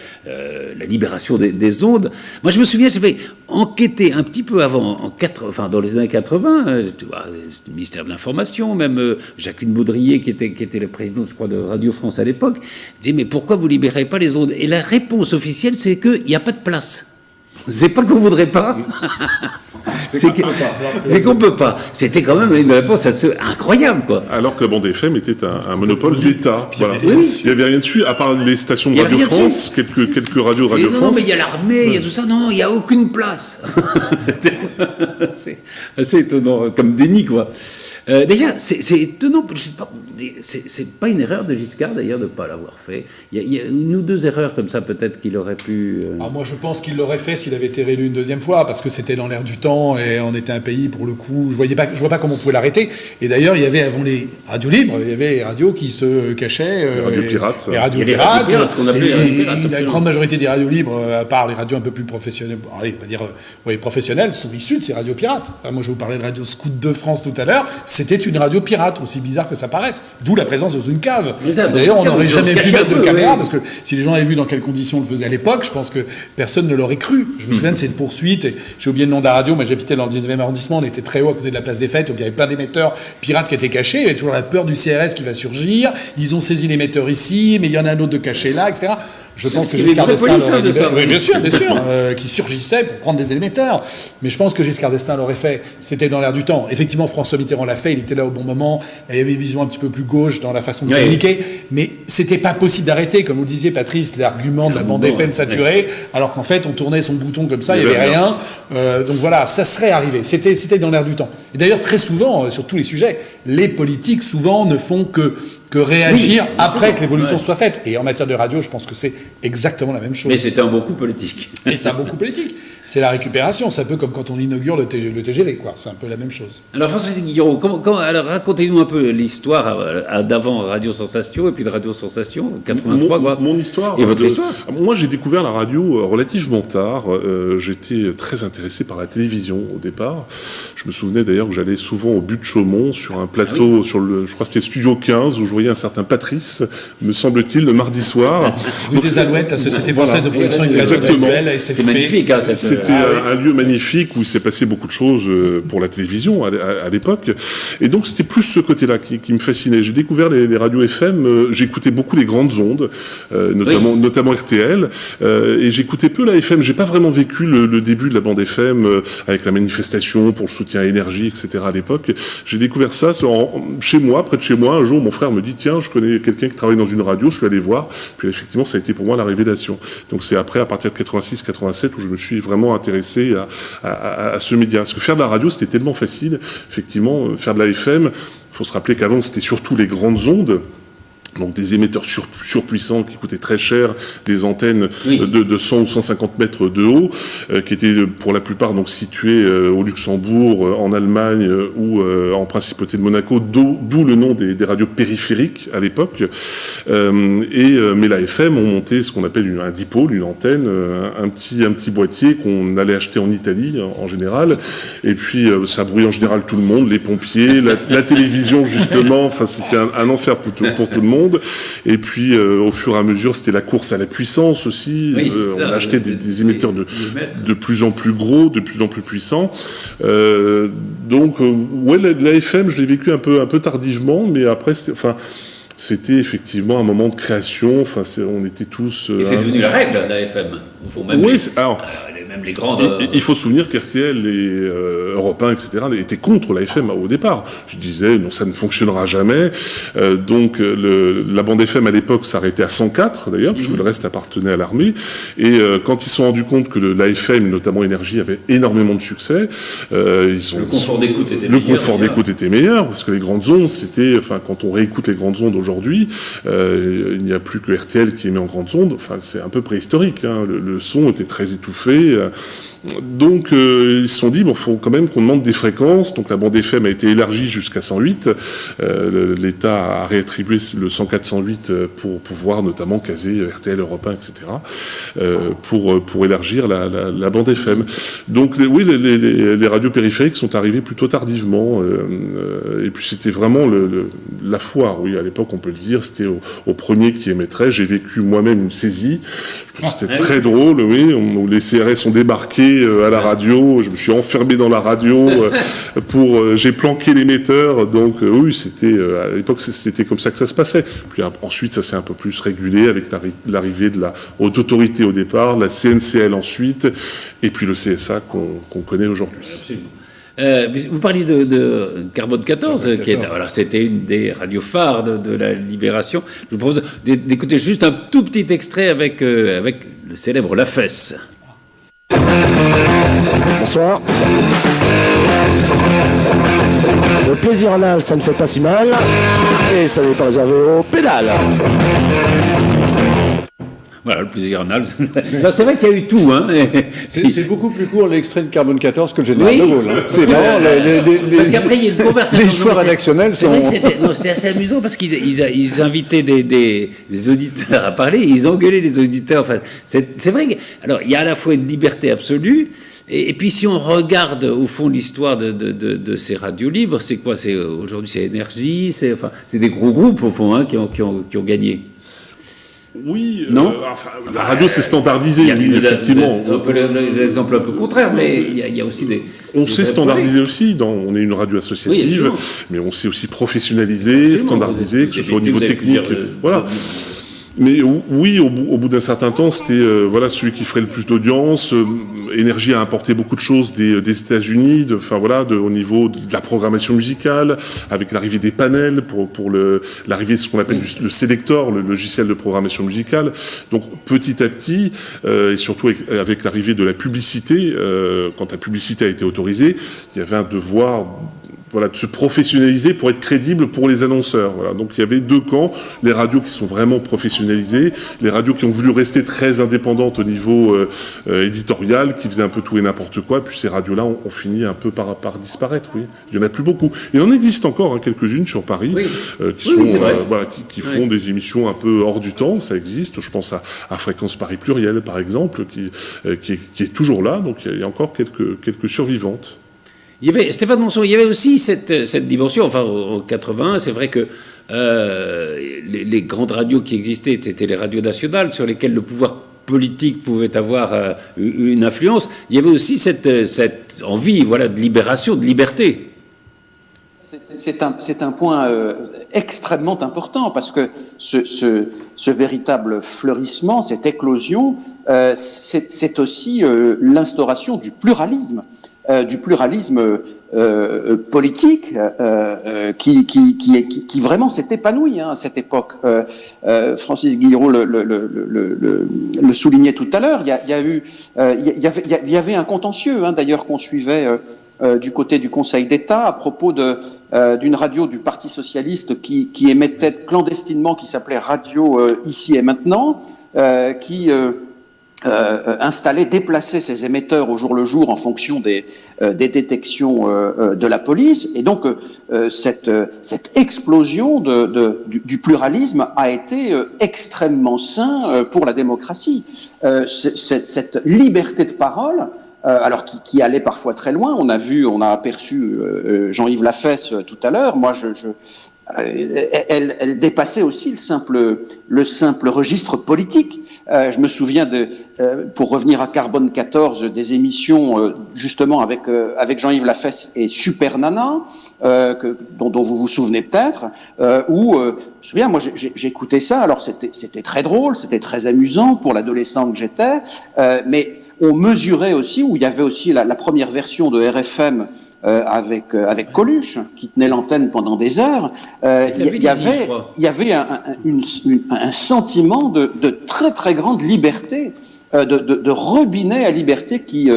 libération des ondes. Moi, je me souviens, j'avais enquêté un petit peu avant, dans les années 80, tu vois, le ministère de l'Information, même Jacqueline Baudrier, qui était la présidente, je crois, de Radio France à l'époque, disait, mais pourquoi vous libérez pas les ondes? Et la réponse officielle, c'est qu'il n'y a pas de place. C'est pas qu'on voudrait pas, c'est qu'on peut pas. C'était quand même une réponse incroyable, quoi. Alors que la bande FM était un monopole d'État. Voilà. Oui. Il n'y avait rien dessus, à part les stations de Radio France, quelques radios de Radio France. Non, mais il y a l'armée, il y a tout ça. Non, il n'y a aucune place. C'est assez étonnant, comme déni, quoi. D'ailleurs, c'est étonnant, je sais pas, c'est pas une erreur de Giscard, d'ailleurs, de ne pas l'avoir fait. Il y a une ou deux erreurs comme ça, peut-être, qu'il aurait pu... Moi, je pense qu'il l'aurait fait s'il avait été réélu une deuxième fois, parce que c'était dans l'air du temps, et on était un pays, pour le coup, je vois pas comment on pouvait l'arrêter. Et d'ailleurs, il y avait, avant les radios libres, il y avait les radios qui se cachaient. Les radios pirates. Les radios pirates, qu'on appelait les radios pirates. La grande majorité des radios libres, à part les radios un peu plus professionnelles, allez, on va dire, professionnelles, sont issues de ces radios pirates. Moi, je vous parlais de Radio Scout de France tout à l'heure, c'était une radio pirate, aussi bizarre que ça paraisse. D'où la présence dans une cave. D'ailleurs, on n'aurait jamais pu mettre de caméra, parce que si les gens avaient vu dans quelles conditions on le faisait à l'époque, je pense que personne ne l'aurait cru. Je me souviens de cette poursuite, et j'ai oublié le nom de la radio, mais j'habitais dans le 19e arrondissement, on était très haut à côté de la place des Fêtes, donc il y avait plein d'émetteurs pirates qui étaient cachés, il y avait toujours la peur du CRS qui va surgir, ils ont saisi l'émetteur ici, mais il y en a un autre de caché là, etc. Je pense que Giscard d'Estaing l'aurait libéré. Oui, bien sûr, qui surgissait pour prendre des émetteurs. Mais je pense que Giscard d'Estaing l'aurait fait. C'était dans l'air du temps. Effectivement, François Mitterrand l'a fait, il était là au bon moment, il y avait une vision un petit peu plus gauche dans la façon de communiquer, mais c'était pas possible d'arrêter, comme vous le disiez, Patrice, l'argument de la bande FM saturée, alors qu'en fait, on tournait son bouton comme ça, il n'y avait rien. Donc voilà, ça serait arrivé. C'était dans l'air du temps. Et d'ailleurs, très souvent, sur tous les sujets, les politiques, souvent, ne font que réagir après que l'évolution soit faite. Et en matière de radio, je pense que c'est exactement la même chose. Mais c'était un bon coup politique. Et c'est un bon coup politique. C'est la récupération. C'est un peu comme quand on inaugure le TGV, quoi. C'est un peu la même chose. Alors, François Guillaume, alors racontez-nous un peu l'histoire d'avant Radio Sensation et puis de Radio Sensation, 83, mon histoire. Et votre histoire. Moi, j'ai découvert la radio relativement tard. J'étais très intéressé par la télévision au départ. Je me souvenais d'ailleurs que j'allais souvent au but de Chaumont sur un plateau, je crois que c'était Studio 15, où je voyais un certain Patrice, me semble-t-il, le mardi soir. Rue des Alouettes, la Société française de production et de création visuelle. C'est magnifique. C'était un lieu magnifique où il s'est passé beaucoup de choses pour la télévision à l'époque. Et donc, c'était plus ce côté-là qui me fascinait. J'ai découvert les radios FM, j'écoutais beaucoup les grandes ondes, notamment RTL, et j'écoutais peu la FM. J'ai pas vraiment vécu le début de la bande FM avec la manifestation pour le soutien à l'énergie, etc. à l'époque. J'ai découvert ça chez moi, près de chez moi. Un jour, mon frère me dit, tiens, je connais quelqu'un qui travaille dans une radio, je suis allé voir. Puis effectivement, ça a été pour moi la révélation. Donc c'est après, à partir de 86-87, où je me suis vraiment intéressé à ce média. Parce que faire de la radio, c'était tellement facile. Effectivement, faire de la FM, il faut se rappeler qu'avant, c'était surtout les grandes ondes. Donc des émetteurs surpuissants qui coûtaient très cher, des antennes de 100 ou 150 mètres de haut, qui étaient pour la plupart donc situées au Luxembourg, en Allemagne ou en Principauté de Monaco, d'où le nom des radios périphériques à l'époque. Mais la FM, on montait ce qu'on appelle un dipôle, une antenne, un petit boîtier qu'on allait acheter en Italie en général, et puis ça brouillait en général tout le monde, les pompiers, la télévision justement, enfin c'était un enfer pour tout le monde. Et puis, au fur et à mesure, c'était la course à la puissance aussi. On achetait des émetteurs de plus en plus gros, de plus en plus puissants. Donc, la FM, je l'ai vécu un peu tardivement, mais après, c'était effectivement un moment de création. Enfin, on était tous. Et c'est devenu la règle, la FM. Même les grandes. Il faut se souvenir qu'RTL et Europe 1, etc., étaient contre la FM au départ. Je disais, non, ça ne fonctionnera jamais. Donc, la bande FM à l'époque s'arrêtait à 104, d'ailleurs, puisque le reste appartenait à l'armée. Et quand ils se sont rendus compte que la FM, notamment Énergie, avait énormément de succès, le confort d'écoute était meilleur. Parce que les grandes ondes, quand on réécoute les grandes ondes aujourd'hui, il n'y a plus que RTL qui émet en grandes ondes. Enfin, c'est un peu préhistorique. Hein. Le son était très étouffé. Donc ils se sont dit, bon, faut quand même qu'on demande des fréquences. Donc la bande FM a été élargie jusqu'à 108. L'État a réattribué le 104-108 pour pouvoir notamment caser RTL, Europe 1, etc. Pour élargir la bande FM. Donc oui, les radios périphériques sont arrivées plutôt tardivement. Et puis c'était vraiment la foire. Oui, à l'époque, on peut le dire, c'était au premier qui émettrait. J'ai vécu moi-même une saisie. C'était très drôle, oui. Où les CRS ont débarqué à la radio, je me suis enfermé dans la radio j'ai planqué l'émetteur, donc oui, c'était à l'époque c'était comme ça que ça se passait. Puis ensuite ça s'est un peu plus régulé avec l'arrivée de la haute autorité au départ, la CNCL ensuite, et puis le CSA qu'on connaît aujourd'hui. Absolument. Vous parliez de Carbone 14, qui est, voilà, c'était une des radios phares de la Libération. Je vous propose d'écouter juste un tout petit extrait avec le célèbre Lafesse. Bonsoir. Le plaisir anal, ça ne fait pas si mal. Et ça n'est pas réservé aux pédales. Voilà, le plaisir anal. C'est vrai qu'il y a eu tout. Hein. C'est beaucoup plus court l'extrait de Carbone 14 que le général de Gaulle. Hein. C'est vraiment parce qu'après, il y a une conversation. Les choix rédactionnels sont... C'est vrai que c'était assez amusant parce qu'ils invitaient des auditeurs à parler, ils engueulaient les auditeurs. Enfin, c'est vrai que... Alors, il y a à la fois une liberté absolue, et puis si on regarde au fond l'histoire de ces radios libres, c'est quoi? Aujourd'hui, c'est Énergie, c'est des gros groupes au fond qui ont gagné. Oui, non la radio s'est standardisée, oui, effectivement. Un peu l'exemple un peu contraire, mais il y a aussi des... On s'est standardisé aussi, on est une radio associative, mais on s'est aussi professionnalisé, standardisé, que ce soit au niveau technique. Voilà. Mais oui, au bout d'un certain temps, c'était celui qui ferait le plus d'audience. Énergie a importé beaucoup de choses des États-Unis, au niveau de la programmation musicale, avec l'arrivée des panels pour l'arrivée de ce qu'on appelle le Selector, le logiciel de programmation musicale. Donc petit à petit, et surtout avec l'arrivée de la publicité, quand la publicité a été autorisée, il y avait un devoir de se professionnaliser pour être crédible pour les annonceurs. Voilà. Donc il y avait deux camps, les radios qui sont vraiment professionnalisées, les radios qui ont voulu rester très indépendantes au niveau éditorial, qui faisaient un peu tout et n'importe quoi, puis ces radios-là ont fini un peu par disparaître. Oui. Il n'y en a plus beaucoup. Il en existe encore quelques-unes sur Paris, qui font des émissions un peu hors du temps, ça existe. Je pense à Fréquence Paris Pluriel, par exemple, qui est toujours là, donc il y a encore quelques survivantes. Il y avait, Stéphane Monson, il y avait aussi cette dimension, en 80, c'est vrai que les grandes radios qui existaient, c'était les radios nationales sur lesquelles le pouvoir politique pouvait avoir une influence. Il y avait aussi cette envie de libération, de liberté. C'est un point extrêmement important parce que ce véritable fleurissement, cette éclosion, c'est aussi l'instauration du pluralisme. Politique qui vraiment s'est épanoui à cette époque. Francis Guillerot le soulignait tout à l'heure. Il y avait un contentieux d'ailleurs qu'on suivait du côté du Conseil d'État à propos d'une radio du Parti socialiste qui émettait clandestinement, qui s'appelait Radio Ici et Maintenant, qui déplacer ses émetteurs au jour le jour en fonction des détections de la police. Et donc, cette explosion du pluralisme a été extrêmement sain pour la démocratie. Cette liberté de parole, alors qui allait parfois très loin. On a aperçu Jean-Yves Lafesse tout à l'heure. Moi, elle dépassait aussi le simple registre politique. Je me souviens pour revenir à Carbone 14, des émissions justement avec Jean-Yves Lafesse et Super Nana, dont vous vous souvenez peut-être, où je me souviens, moi j'écoutais ça. Alors c'était très drôle, c'était très amusant pour l'adolescent que j'étais, mais on mesurait aussi, où il y avait aussi la première version de RFM avec Coluche, qui tenait l'antenne pendant des heures. Il y avait un sentiment de très très grande liberté, de robinet à liberté qui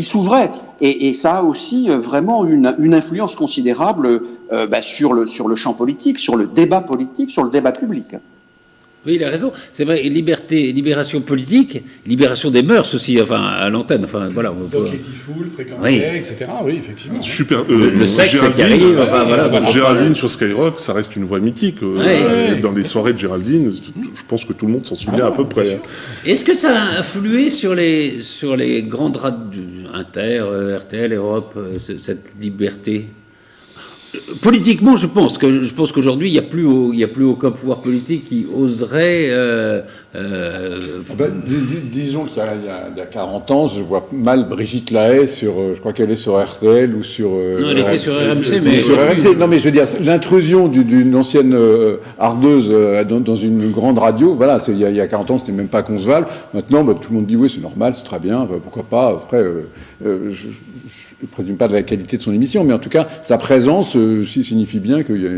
s'ouvrait. Et ça a aussi vraiment une influence considérable sur le champ politique, sur le débat politique, sur le débat public. Oui, il a raison. C'est vrai, libération politique, libération des mœurs aussi, enfin, à l'antenne. Enfin, voilà. Full, fréquence gay, etc. Oui, effectivement. Super. Le sexe qui arrive, enfin, voilà. Géraldine sur Skyrock, ça reste une voix mythique. Dans les soirées de Géraldine, je pense que tout le monde s'en souvient à peu près. Est-ce que ça a influé sur les grandes radios, Inter, RTL, Europe, cette liberté? Politiquement, je pense qu'aujourd'hui, il n'y a plus aucun pouvoir politique qui oserait. Disons qu'il y a 40 ans, je vois mal Brigitte Lahaie sur, je crois qu'elle est sur RTL ou sur. Non, elle était sur RMC, mais. Sur RMC. Non, mais je veux dire, l'intrusion d'une ancienne hardeuse dans une grande radio, voilà, il y a 40 ans, c'était même pas concevable. Maintenant, tout le monde dit oui, c'est normal, c'est très bien, pourquoi pas. Après, je ne présume pas de la qualité de son émission, mais en tout cas, sa présence signifie bien qu'il y a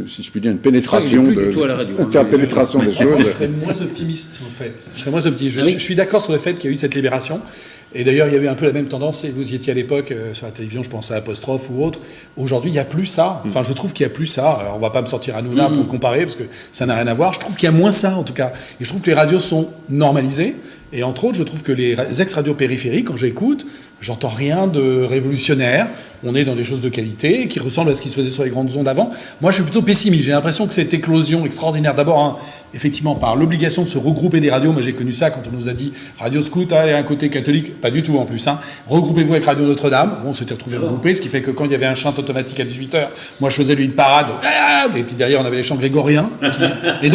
si je puis dire, une pénétration pénétration des choses. Je serais moins optimiste, en fait. Je suis d'accord sur le fait qu'il y a eu cette libération. Et d'ailleurs, il y a eu un peu la même tendance, et vous y étiez à l'époque, sur la télévision, je pense à Apostrophe ou autre. Aujourd'hui, il n'y a plus ça. Enfin, je trouve qu'il n'y a plus ça. Alors, on ne va pas me sortir Hanouna pour le comparer, parce que ça n'a rien à voir. Je trouve qu'il y a moins ça, en tout cas. Et je trouve que les radios sont normalisées. Et entre autres, je trouve que les ex-radios périphériques, quand j'écoute, j'entends rien de révolutionnaire. On est dans des choses de qualité qui ressemblent à ce qui se faisait sur les grandes ondes avant. Moi, je suis plutôt pessimiste. J'ai l'impression que cette éclosion extraordinaire, d'abord, effectivement, par l'obligation de se regrouper des radios. Moi, j'ai connu ça quand on nous a dit Radio Scout, il y a un côté catholique. Pas du tout, en plus. Regroupez-vous avec Radio Notre-Dame. Bon, on s'était retrouvés regroupés, ce qui fait que quand il y avait un chant automatique à 18h, moi, je faisais lui une parade. Et puis derrière, on avait les chants grégoriens. Et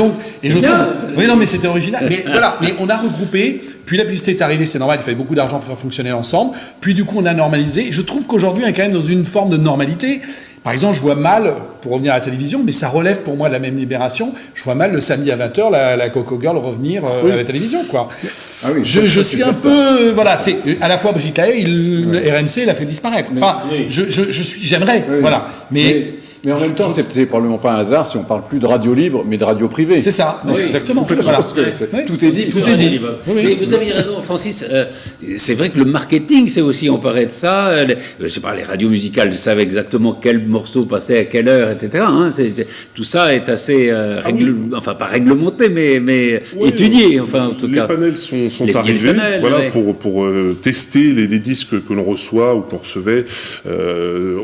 je trouve... Oui, non, mais c'était original. Mais voilà, mais on a regroupé. Puis la publicité est arrivée, c'est normal, il fallait beaucoup d'argent pour faire fonctionner l'ensemble. Puis du coup, on a normalisé. Et je trouve qu'aujourd'hui, on est quand même dans une forme de normalité. Par exemple, je vois mal, pour revenir à la télévision, mais ça relève pour moi de la même libération, je vois mal le samedi à 20h, la Coco Girl revenir à la télévision, quoi. Ah oui, je suis un peu... Voilà, c'est à la fois Brigitte Lahaie, RMC l'a fait disparaître. Enfin, j'aimerais, voilà. Mais en même temps, c'est probablement pas un hasard si on parle plus de radio libre, mais de radio privée. C'est ça, exactement. Voilà. Tout est dit. Tout est dit. Mais vous avez raison, Francis. C'est vrai que le marketing s'est aussi emparé de ça. Je sais pas, les radios musicales savaient exactement quel morceau passait à quelle heure, etc. Tout ça est assez, enfin pas réglementé, mais étudié. Enfin, en tout cas. Les panels sont arrivés, pour tester les disques que l'on reçoit ou qu'on recevait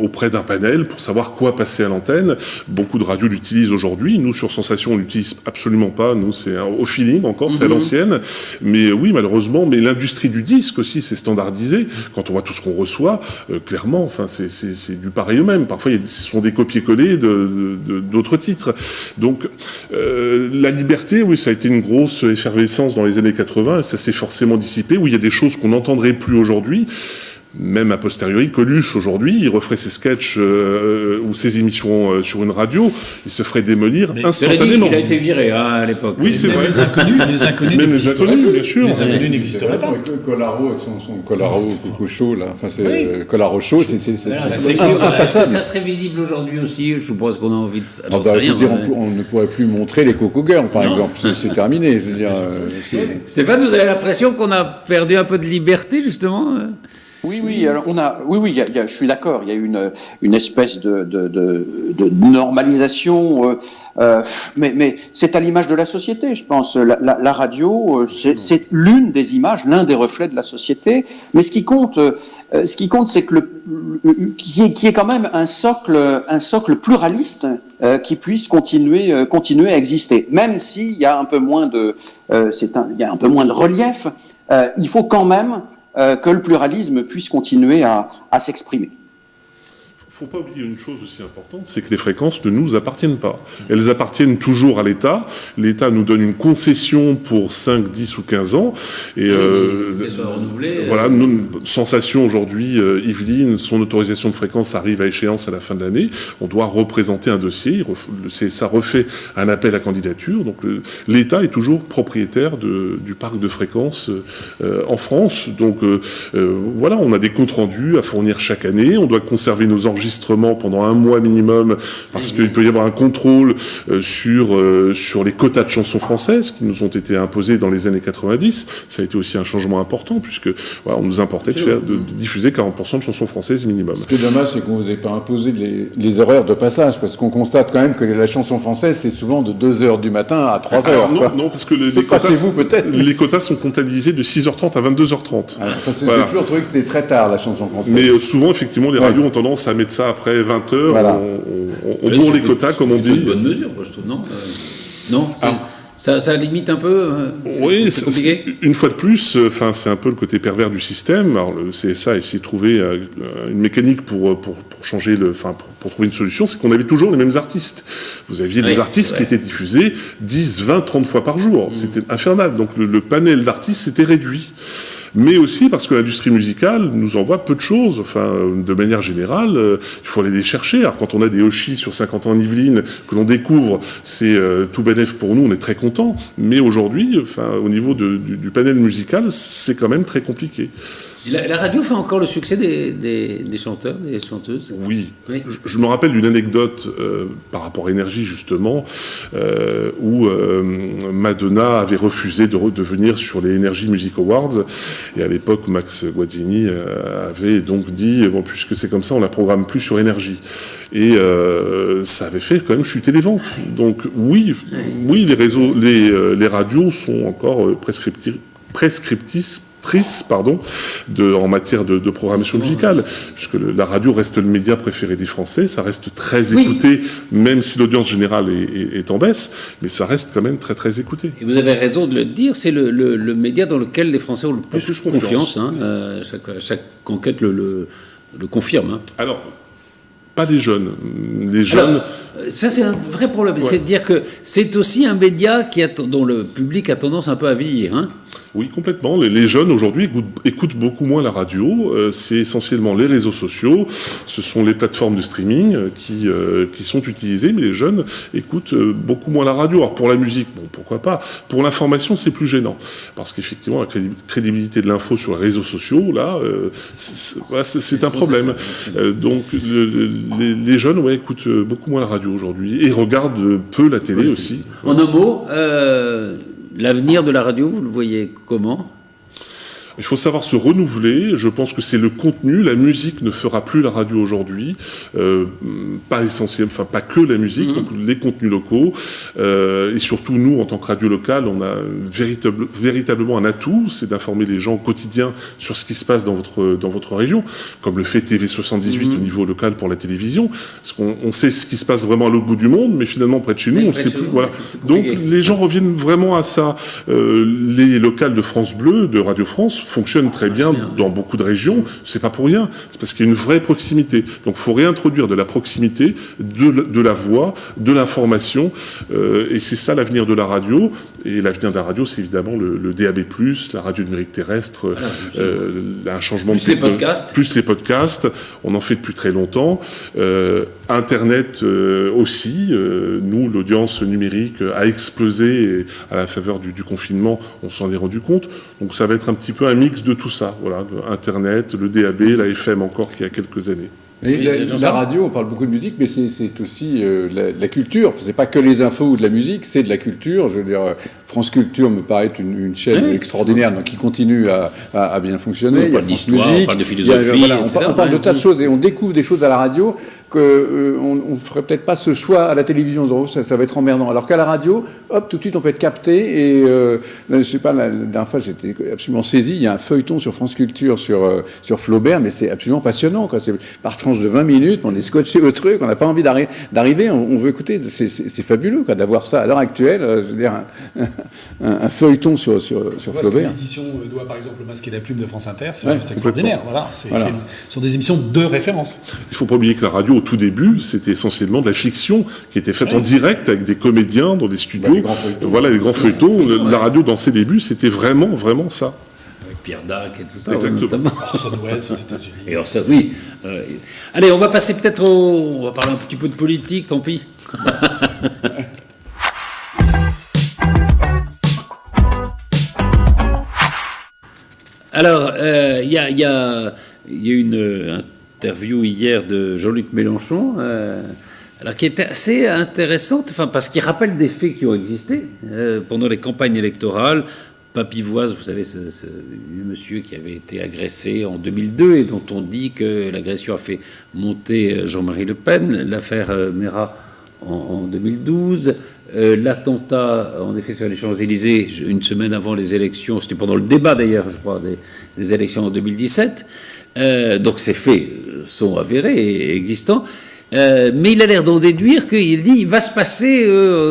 auprès d'un panel pour savoir quoi passer à l'antenne. Beaucoup de radios l'utilisent aujourd'hui. Nous, sur Sensation, on l'utilise absolument pas. Nous, c'est au feeling encore, c'est à l'ancienne. Mais oui, malheureusement, mais l'industrie du disque aussi, c'est standardisé. Quand on voit tout ce qu'on reçoit, clairement, enfin, c'est du pareil au même. Parfois, ce sont des copier-coller d'autres titres. Donc, la liberté, oui, ça a été une grosse effervescence dans les années 80, et ça s'est forcément dissipé, où il y a des choses qu'on n'entendrait plus aujourd'hui. Même a posteriori, Coluche, aujourd'hui, il referait ses sketchs ou ses émissions sur une radio, il se ferait démolir instantanément. Il a été viré à l'époque. Oui, c'est vrai. Les inconnus n'existeraient pas. Bien sûr. Les inconnus n'existeraient pas. Colaro avec son Colaro Coco Show, là. Enfin, c'est Colaro Show, c'est impassable. Ça serait visible aujourd'hui aussi. Je suppose qu'on a envie de. On ne pourrait plus montrer les Coco Girls, par exemple. C'est terminé. Je veux dire. Stéphane, vous avez l'impression qu'on a perdu un peu de liberté, justement? Oui, alors je suis d'accord, il y a eu une espèce de normalisation, mais c'est à l'image de la société, je pense. La radio, c'est l'une des images, l'un des reflets de la société, mais ce qui compte, c'est que qui est quand même un socle pluraliste qui puisse continuer à exister, même s'il y a un peu moins de relief, il faut quand même que le pluralisme puisse continuer à s'exprimer. Il ne faut pas oublier une chose aussi importante, c'est que les fréquences ne nous appartiennent pas. Elles appartiennent toujours à l'État. L'État nous donne une concession pour 5, 10 ou 15 ans. Et voilà, Sensation aujourd'hui, Yveline, son autorisation de fréquence arrive à échéance à la fin de l'année. On doit représenter un dossier. Ça refait un appel à candidature. Donc l'État est toujours propriétaire du parc de fréquences en France. Donc voilà, on a des comptes rendus à fournir chaque année. On doit conserver nos enregistrements d'enregistrement pendant un mois minimum, parce qu'il peut y avoir un contrôle sur les quotas de chansons françaises qui nous ont été imposés dans les années 90. Ça a été aussi un changement important, puisque voilà, on nous importait de diffuser 40% de chansons françaises minimum. Ce qui est dommage, c'est qu'on ne vous ait pas imposé les horaires de passage, parce qu'on constate quand même que la chanson française, c'est souvent de 2h du matin à 3h. Non, parce que les quotas sont comptabilisés de 6h30 à 22h30. J'ai toujours trouvé que c'était très tard, la chanson française. Mais souvent, effectivement, les radios ont tendance à mettre ça après 20h. Voilà. On bourre les quotas, comme on dit. C'est une bonne mesure, je trouve, non non. Ça limite un peu. Oui, une fois de plus, c'est un peu le côté pervers du système. Alors le CSA a essayé de trouver une mécanique pour changer pour trouver une solution, c'est qu'on avait toujours les mêmes artistes. Vous aviez des artistes qui étaient diffusés 10, 20, 30 fois par jour. C'était infernal. Donc le panel d'artistes s'était réduit. Mais aussi parce que l'industrie musicale nous envoie peu de choses. De manière générale, il faut aller les chercher. Alors, quand on a des Hoshi sur 50 ans en Yvelines que l'on découvre, c'est tout bénef pour nous, on est très contents. Mais aujourd'hui, au niveau du panel musical, c'est quand même très compliqué. La radio fait encore le succès des chanteurs, des chanteuses. Oui. Je me rappelle d'une anecdote par rapport à Énergie, justement, où Madonna avait refusé de venir sur les Energy Music Awards. Et à l'époque, Max Guazzini avait donc dit, puisque c'est comme ça, on la programme plus sur Énergie. Et ça avait fait quand même chuter les ventes. Donc oui, les radios sont encore prescriptrices en matière de programmation musicale, puisque la radio reste le média préféré des Français, ça reste très écouté, même si l'audience générale est en baisse, mais ça reste quand même très très écouté. Et vous avez raison de le dire, c'est le média dans lequel les Français ont le plus confiance. Chaque enquête le confirme. Alors, pas les jeunes. Les jeunes. Alors, ça, c'est un vrai problème. C'est de dire que c'est aussi un média dont le public a tendance un peu à vieillir. Oui, complètement. Les jeunes, aujourd'hui, écoutent beaucoup moins la radio. C'est essentiellement les réseaux sociaux. Ce sont les plateformes de streaming qui sont utilisées. Mais les jeunes écoutent beaucoup moins la radio. Alors, pour la musique, bon, pourquoi pas. Pour l'information, c'est plus gênant. Parce qu'effectivement, la crédibilité de l'info sur les réseaux sociaux, là, c'est un problème. Donc, les jeunes, écoutent beaucoup moins la radio aujourd'hui. Et regardent peu la télé aussi. En un mot, l'avenir de la radio, vous le voyez comment ? Il faut savoir se renouveler. Je pense que c'est le contenu. La musique ne fera plus la radio aujourd'hui. Pas essentiel, pas que la musique, donc les contenus locaux. Et surtout, nous, en tant que radio locale, on a véritablement un atout, c'est d'informer les gens au quotidien sur ce qui se passe dans votre région, comme le fait TV78 au niveau local pour la télévision. Parce qu'on sait ce qui se passe vraiment à l'autre bout du monde, mais finalement, près de chez nous, on ne sait plus. Voilà. Donc, les gens reviennent vraiment à ça. Les locales de France Bleu, de Radio France, fonctionne très bien dans beaucoup de régions, c'est pas pour rien, c'est parce qu'il y a une vraie proximité. Donc il faut réintroduire de la proximité, de la voix, de l'information, et c'est ça l'avenir de la radio. Et l'avenir de la radio, c'est évidemment le DAB+, la radio numérique terrestre, un changement plus les podcasts. Plus les podcasts, on en fait depuis très longtemps. Internet aussi, nous, l'audience numérique a explosé et à la faveur du confinement, on s'en est rendu compte. Donc ça va être un petit peu un mix de tout ça, voilà, Internet, le DAB, la FM encore qu'il y a quelques années. Et la radio, on parle beaucoup de musique, mais c'est aussi la culture. C'est pas que les infos ou de la musique, c'est de la culture. Je veux dire, France Culture me paraît être une chaîne extraordinaire, donc qui continue à bien fonctionner. On parle d'histoire, on parle de philosophie, on parle de tas de choses et on découvre des choses à la radio qu'on ne ferait peut-être pas ce choix à la télévision. Donc ça va être emmerdant. Alors qu'à la radio, hop, tout de suite on peut être capté. Et je sais pas, la dernière fois j'étais absolument saisi. Il y a un feuilleton sur France Culture sur Flaubert, mais c'est absolument passionnant, quoi. C'est par tranche de 20 minutes, on est scotché au truc, on n'a pas envie d'arriver, on veut écouter. C'est fabuleux, quoi, d'avoir ça à l'heure actuelle. Je veux dire, un feuilleton sur Flaubert. L'édition doit par exemple le Masque et la Plume de France Inter, c'est juste extraordinaire. Voilà, ce sont des émissions de référence. Il ne faut pas oublier que la radio, au tout début, c'était essentiellement de la fiction qui était faite en direct avec des comédiens dans des studios. Les grands feuilletons. La radio, dans ses débuts, c'était vraiment ça. Avec Pierre Dac et tout ça. Exactement. Orson Welles aux États-Unis. Et Orson, oui. Allez, on va passer peut-être on va parler un petit peu de politique, tant pis. Alors, il y a eu interview hier de Jean-Luc Mélenchon, alors qui était assez intéressante, parce qu'il rappelle des faits qui ont existé pendant les campagnes électorales. Papivoise, vous savez, ce monsieur qui avait été agressé en 2002 et dont on dit que l'agression a fait monter Jean-Marie Le Pen, l'affaire Mera en 2012, l'attentat, en effet, sur les Champs-Élysées, une semaine avant les élections, c'était pendant le débat d'ailleurs, je crois, des élections en 2017. Donc ces faits sont avérés et existants. Mais il a l'air d'en déduire qu'il dit il va se passer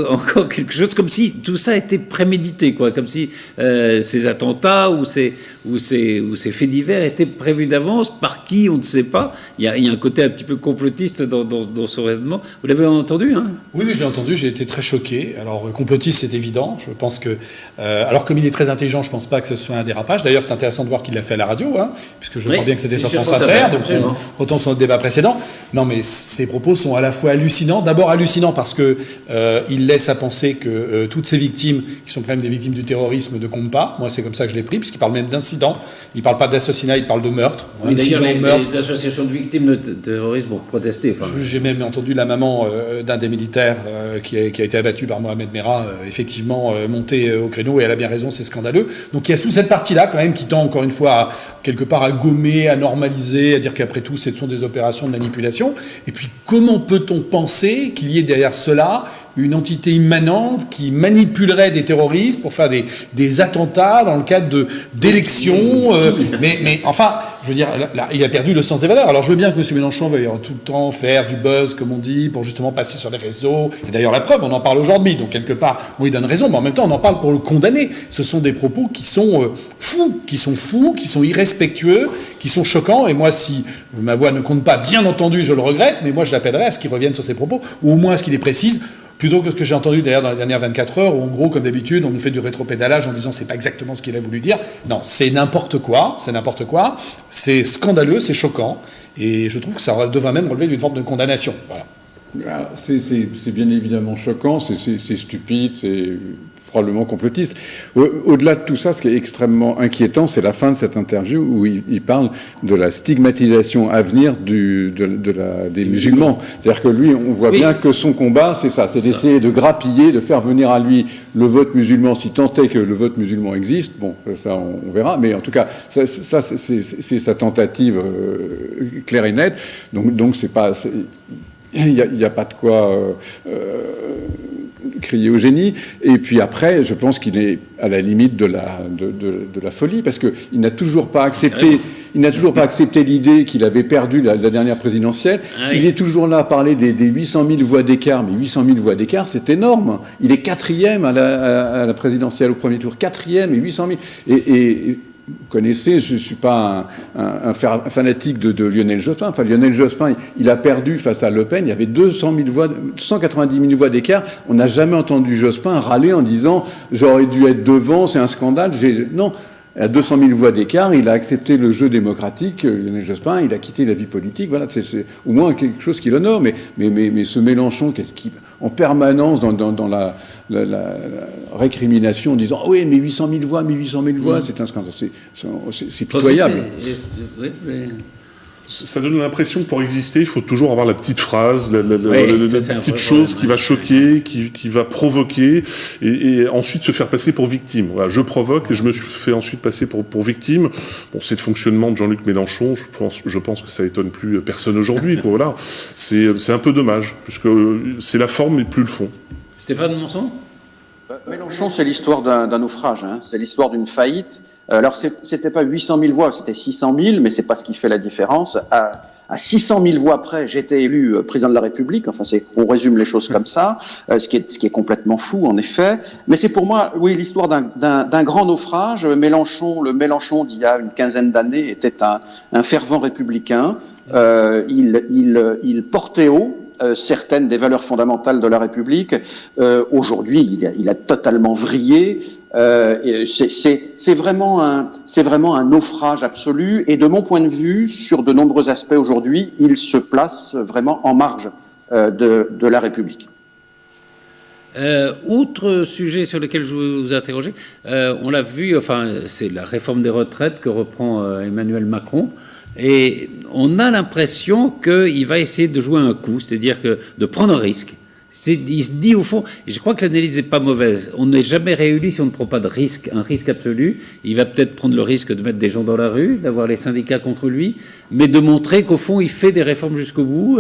encore quelque chose, comme si tout ça était prémédité, quoi, comme si ces attentats ou ces faits divers étaient prévus d'avance, par qui on ne sait pas. Il y a un côté un petit peu complotiste dans son raisonnement. Vous l'avez entendu, hein? Oui, je l'ai entendu, j'ai été très choqué. Alors, complotiste, c'est évident. Je pense que... alors, comme il est très intelligent, je ne pense pas que ce soit un dérapage. D'ailleurs, c'est intéressant de voir qu'il l'a fait à la radio, hein, puisque je crois bien que c'était sur France Inter, donc autant sur le débat précédent. Non, mais ses propos sont à la fois hallucinants. D'abord hallucinants parce que il laisse à penser que toutes ces victimes, qui sont quand même des victimes du terrorisme, ne comptent pas. Moi, c'est comme ça que je l'ai pris, puisqu'il parle même d'incident. Il ne parle pas d'assassinat, il parle de meurtre. Oui, d'ailleurs, les associations de victimes de terrorisme ont protesté. J'ai même entendu la maman d'un des militaires qui a été abattu par Mohamed Merah, effectivement monter au créneau, et elle a bien raison, c'est scandaleux. Donc il y a toute cette partie-là quand même qui tend encore une fois quelque part à gommer, à normaliser, à dire qu'après tout ce sont des opérations de manipulation. Et puis comment peut-on penser qu'il y ait derrière cela une entité immanente qui manipulerait des terroristes pour faire des attentats dans le cadre d'élections. Mais enfin, je veux dire, là, il a perdu le sens des valeurs. Alors je veux bien que M. Mélenchon veuille tout le temps faire du buzz, comme on dit, pour justement passer sur les réseaux. Et d'ailleurs, la preuve, on en parle aujourd'hui. Donc quelque part, on lui donne raison, mais en même temps, on en parle pour le condamner. Ce sont des propos qui sont fous, qui sont irrespectueux, qui sont choquants. Et moi, si ma voix ne compte pas, bien entendu, je le regrette, mais moi, je l'appellerais à ce qu'il revienne sur ces propos, ou au moins à ce qu'il les précise, plutôt que ce que j'ai entendu d'ailleurs dans les dernières 24 heures, où en gros, comme d'habitude, on nous fait du rétropédalage en disant c'est pas exactement ce qu'il a voulu dire. Non, c'est n'importe quoi, c'est scandaleux, c'est choquant, et je trouve que ça devrait même relever d'une forme de condamnation. Voilà. C'est bien évidemment choquant, c'est stupide, c'est probablement complotiste. Au-delà de tout ça, ce qui est extrêmement inquiétant, c'est la fin de cette interview où il parle de la stigmatisation à venir des musulmans. C'est-à-dire que lui, on voit bien que son combat, c'est ça, c'est d'essayer de grappiller, de faire venir à lui le vote musulman, si tant est que le vote musulman existe. Bon, ça, on verra. Mais en tout cas, ça c'est sa tentative claire et nette. Donc c'est pas... Il n'y a pas de quoi crier au génie. Et puis après, je pense qu'il est à la limite de la folie, parce qu'il n'a toujours pas accepté. Il n'a toujours pas accepté l'idée qu'il avait perdu la dernière présidentielle. Ah oui. Il est toujours là à parler des 800 000 voix d'écart. Mais 800 000 voix d'écart, c'est énorme. Il est 4e à la présidentielle au premier tour. 4e et 800 000. Et vous connaissez, je ne suis pas un fanatique de Lionel Jospin. Enfin, Lionel Jospin, il a perdu face à Le Pen. Il y avait 200 000 voix, 190 000 voix d'écart. On n'a jamais entendu Jospin râler en disant « j'aurais dû être devant, c'est un scandale ». Non, à 200 000 voix d'écart, il a accepté le jeu démocratique, Lionel Jospin, il a quitté la vie politique. Voilà, c'est au moins quelque chose qui l'honore. Mais ce Mélenchon qui en permanence dans la récrimination en disant « oui, mais 800 000 voix, c'est un scandale ». C'est pitoyable. Ça donne l'impression que pour exister, il faut toujours avoir la petite phrase, la petite chose qui va choquer, qui va provoquer, et ensuite se faire passer pour victime. Voilà, je provoque et je me suis fait ensuite passer pour victime. Bon, c'est le fonctionnement de Jean-Luc Mélenchon. Je pense que ça étonne plus personne aujourd'hui. Voilà, c'est un peu dommage, puisque c'est la forme et plus le fond. Stéphane Monson ? Mélenchon, c'est l'histoire d'un naufrage, hein. C'est l'histoire d'une faillite. Alors, c'était pas 800 000 voix, c'était 600 000, mais c'est pas ce qui fait la différence. À 600 000 voix près, j'étais élu président de la République. Enfin, on résume les choses comme ça, ce qui est complètement fou, en effet. Mais c'est pour moi, oui, l'histoire d'un grand naufrage. Le Mélenchon d'il y a une quinzaine d'années était un fervent républicain. Il portait haut certaines des valeurs fondamentales de la République. Aujourd'hui, il a totalement vrillé. C'est vraiment un naufrage absolu, et de mon point de vue, sur de nombreux aspects aujourd'hui, il se place vraiment en marge de la République. Autre sujet sur lequel je veux vous interroger, on l'a vu, enfin, c'est la réforme des retraites que reprend Emmanuel Macron. Et on a l'impression qu'il va essayer de jouer un coup, c'est-à-dire de prendre un risque. Il se dit au fond, et je crois que l'analyse n'est pas mauvaise, on n'est jamais réélu si on ne prend pas de risque, un risque absolu. Il va peut-être prendre le risque de mettre des gens dans la rue, d'avoir les syndicats contre lui, mais de montrer qu'au fond il fait des réformes jusqu'au bout.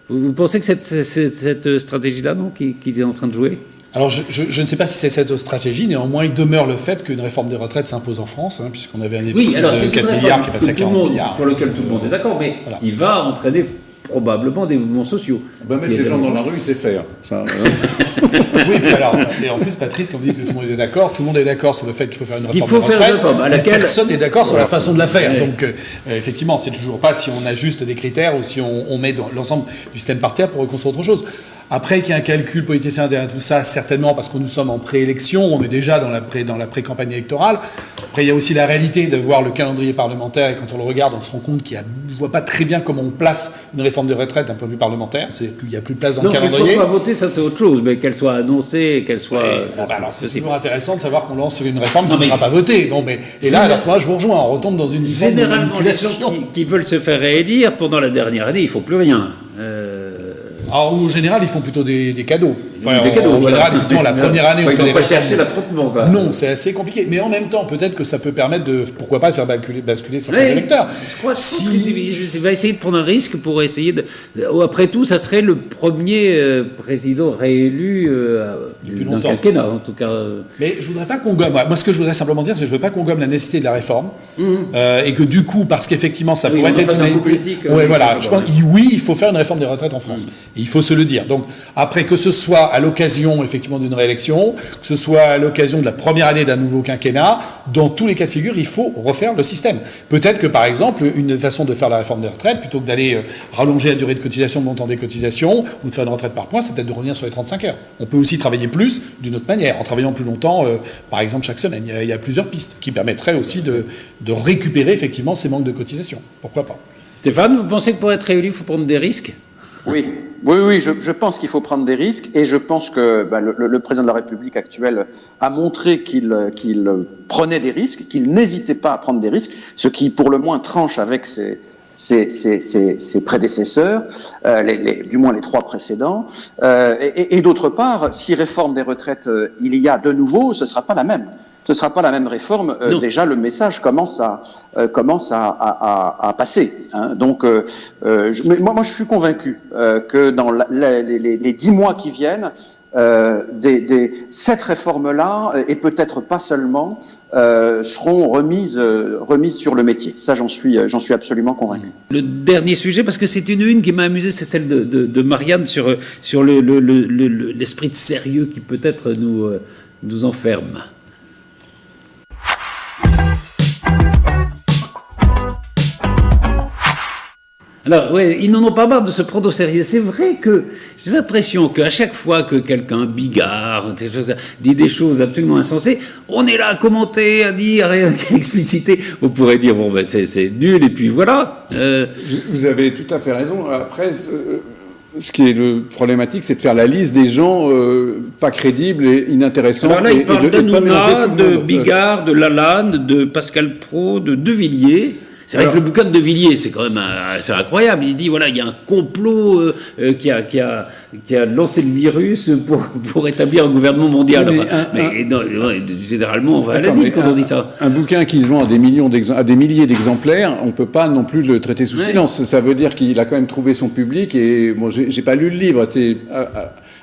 Vous pensez que cette stratégie-là, non, qu'il est en train de jouer ? Alors, je ne sais pas si c'est cette stratégie, néanmoins, il demeure le fait qu'une réforme des retraites s'impose en France, puisqu'on avait un déficit de 4 milliards qui est passé à 40 milliards. Sur lequel tout le monde est d'accord, mais voilà. Il va entraîner probablement des mouvements sociaux. On va mettre les gens dans la rue, c'est faire. Ça, oui, puis alors, et en plus, Patrice, quand vous dites que tout le monde est d'accord, tout le monde est d'accord sur le fait qu'il faut faire une réforme des retraites. Il faut faire une réforme à laquelle personne n'est d'accord sur la façon de la faire. Ouais. Donc, effectivement, c'est toujours pas si on ajuste des critères ou si on met dans l'ensemble du système par terre pour reconstruire autre chose. Après qu'il y ait un calcul politicien derrière tout ça, certainement parce que nous sommes en préélection, on est déjà dans la pré-campagne électorale. Après, il y a aussi la réalité de voir le calendrier parlementaire, et quand on le regarde, on se rend compte qu'on ne voit pas très bien comment on place une réforme de retraite d'un point de vue parlementaire. Il n'y a plus de place dans le calendrier. Qu'elle soit votée, ça c'est autre chose, mais qu'elle soit annoncée, qu'elle soit... alors c'est toujours intéressant de savoir qu'on lance sur une réforme qui ne sera pas votée. Bon, et là, à ce moment-là, je vous rejoins, on retombe dans une zone de manipulation. Les gens qui veulent se faire réélire pendant la dernière année, il ne faut plus rien. Alors, en général, ils font plutôt des cadeaux. Enfin, des cadeaux. En général, effectivement, la première année, on fait des réformes. Ils ne vont pas chercher l'affrontement, quoi. Non, c'est assez compliqué. Mais en même temps, peut-être que ça peut permettre de, pourquoi pas, de faire basculer certains électeurs. Je crois qu'il va essayer de prendre un risque pour essayer de... Après tout, ça serait le premier président réélu d'un quinquennat, en tout cas. Mais je ne voudrais pas qu'on gomme... Moi, ce que je voudrais simplement dire, c'est que je ne veux pas qu'on gomme la nécessité de la réforme. Et que du coup, parce qu'effectivement, ça pourrait être... un coup politique. Oui, voilà. Je pense, oui, il faut faire une réforme des retraites en France. Et il faut se le dire. Donc, après, que ce soit à l'occasion, effectivement, d'une réélection, que ce soit à l'occasion de la première année d'un nouveau quinquennat, dans tous les cas de figure, il faut refaire le système. Peut-être que, par exemple, une façon de faire la réforme des retraites, plutôt que d'aller rallonger la durée de cotisation, le montant des cotisations, ou de faire une retraite par points, c'est peut-être de revenir sur les 35 heures. On peut aussi travailler plus d'une autre manière, en travaillant plus longtemps, par exemple, chaque semaine. Il y a plusieurs pistes qui permettraient aussi de récupérer, effectivement, ces manques de cotisation. Pourquoi pas ? Stéphane, vous pensez que pour être réélu, il faut prendre des risques ? Oui, je pense qu'il faut prendre des risques, et je pense que le président de la République actuel a montré qu'il prenait des risques, qu'il n'hésitait pas à prendre des risques, ce qui pour le moins tranche avec ses prédécesseurs, du moins les 3 précédents, et d'autre part, si réforme des retraites il y a de nouveau, ce sera pas la même. Ce sera pas la même réforme. Déjà, le message commence à passer. Hein. Donc, moi, je suis convaincu que dans les 10 mois qui viennent, cette réforme-là, et peut-être pas seulement, seront remises sur le métier. Ça, j'en suis absolument convaincu. Le dernier sujet, parce que c'est une qui m'a amusé, c'est celle de Marianne sur l'esprit de sérieux qui peut-être nous enferme. Alors, ouais, ils n'en ont pas marre de se prendre au sérieux. C'est vrai que j'ai l'impression qu'à chaque fois que quelqu'un, Bigard, dit des choses absolument insensées, on est là à commenter, à dire, à expliciter. On pourrait dire, bon, ben, c'est nul, et puis voilà. Vous avez tout à fait raison. Après, ce qui est problématique, c'est de faire la liste des gens pas crédibles et inintéressants. Alors là, il parle d'Hanouna, de Bigard, de Lalanne, de Pascal Praud, de De Villiers. C'est vrai que le bouquin de De Villiers, c'est quand même c'est incroyable. Il dit, voilà, il y a un complot qui a lancé le virus pour établir un gouvernement mondial. Généralement, on va à l'asile quand on dit ça. Un bouquin qui se vend à des milliers d'exemplaires, on ne peut pas non plus le traiter sous silence. Ça veut dire qu'il a quand même trouvé son public. Et bon, j'ai pas lu le livre. C'est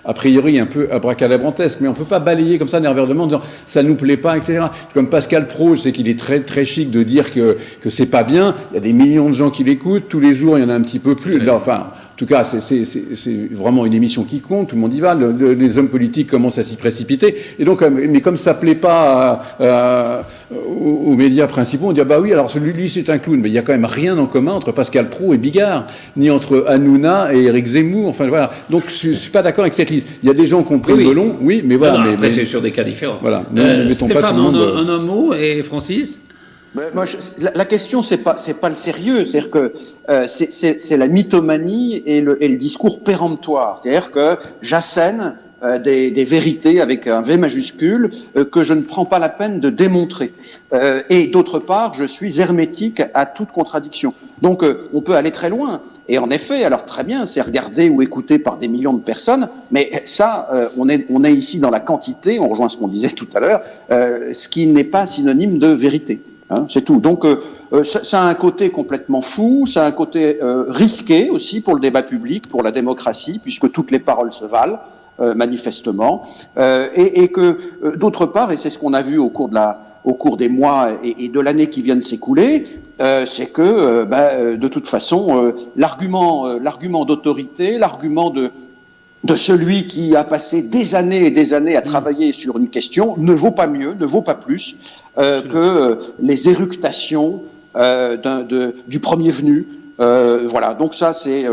a priori un peu abracadabrantesque, mais on ne peut pas balayer comme ça d'un revers de main en disant ça nous plaît pas, etc. C'est comme Pascal Praud, je sais qu'il est très très chic de dire que c'est pas bien. Il y a des millions de gens qui l'écoutent tous les jours, il y en a un petit peu plus. Enfin, en tout cas, c'est vraiment une émission qui compte, tout le monde y va, les hommes politiques commencent à s'y précipiter, et donc, mais comme ça plaît pas aux médias principaux, on dit, ah bah oui, alors lui c'est un clown, mais il y a quand même rien en commun entre Pascal Praud et Bigard, ni entre Hanouna et Éric Zemmour, enfin voilà, donc je suis pas d'accord avec cette liste. Il y a des gens qui ont pris le melon, oui, mais voilà. Non, après c'est sur des cas différents. Voilà. Stéphane, en un mot, et Francis ? Moi, la question, c'est pas le sérieux, c'est-à-dire que c'est la mythomanie et le discours péremptoire, c'est-à-dire que j'assène des vérités avec un V majuscule que je ne prends pas la peine de démontrer. Et d'autre part, je suis hermétique à toute contradiction. Donc on peut aller très loin. Et en effet, alors très bien, c'est regardé ou écouté par des millions de personnes, mais ça, on est ici dans la quantité, on rejoint ce qu'on disait tout à l'heure, ce qui n'est pas synonyme de vérité. Hein, c'est tout. Donc ça a un côté complètement fou, ça a un côté risqué aussi pour le débat public, pour la démocratie, puisque toutes les paroles se valent. Manifestement, et que d'autre part, et c'est ce qu'on a vu au cours des mois et de l'année qui vient de s'écouler, c'est que de toute façon, l'argument d'autorité, l'argument de celui qui a passé des années et des années à travailler sur une question ne vaut pas mieux, ne vaut pas plus que les éructations du premier venu. Voilà, donc ça c'est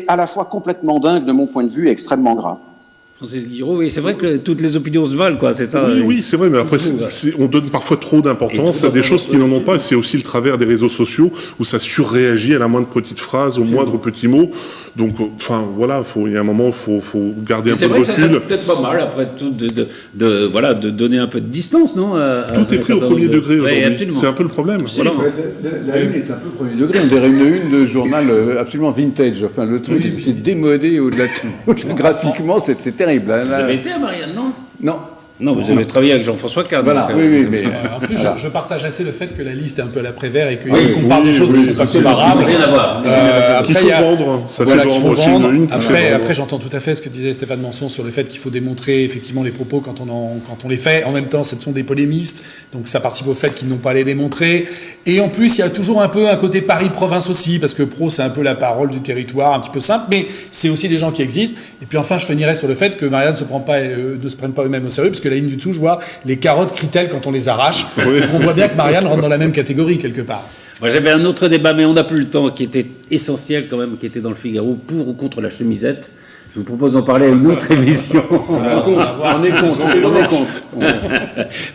à la fois complètement dingue de mon point de vue et extrêmement grave. Francis Guiraud, oui, c'est vrai que toutes les opinions se valent, quoi, c'est ça. Oui, c'est vrai, mais après, on donne parfois trop d'importance à des choses qui n'en ont pas, et c'est aussi le travers des réseaux sociaux, où ça surréagit à la moindre petite phrase, au moindre petit mot. Donc, enfin, voilà, il y a un moment, faut garder un peu de recul. C'est vrai que ça peut-être pas mal, après tout, de donner un peu de distance, non Tout est pris au premier degré aujourd'hui. Oui, c'est un peu le problème. Voilà. La une est un peu premier degré. On dirait une de journal absolument vintage. Enfin, le truc, c'est démodé au-delà de tout. Graphiquement, c'est terrible. Vous avez été à Marianne, non? Non. Non, vous avez travaillé avec Jean-François Kahn. Voilà, oui, mais... En plus, je partage assez le fait que la liste est un peu à la Prévert et qu'on parle des choses qui ne sont pas comparables. Rien à voir. Qu'il faut vendre, ça fait qu'il faut aussi vendre. une Après, j'entends tout à fait ce que disait Stéphane Manson sur le fait qu'il faut démontrer effectivement les propos quand on les fait. En même temps, ce sont des polémistes, donc ça participe au fait qu'ils n'ont pas à les démontrer. Et en plus, il y a toujours un peu un côté Paris-Province aussi, parce que pro, c'est un peu la parole du territoire, un petit peu simple, mais c'est aussi des gens qui existent. Et puis enfin, je finirai sur le fait que Marianne ne se prenne pas eux-mêmes au sérieux, parce que la ligne du dessous, je vois les carottes critelles quand on les arrache. Oui. Donc on voit bien que Marianne rentre dans la même catégorie quelque part. Moi, j'avais un autre débat, mais on n'a plus le temps, qui était essentiel quand même, qui était dans le Figaro, pour ou contre la chemisette. Je vous propose d'en parler à une autre émission. On est contre.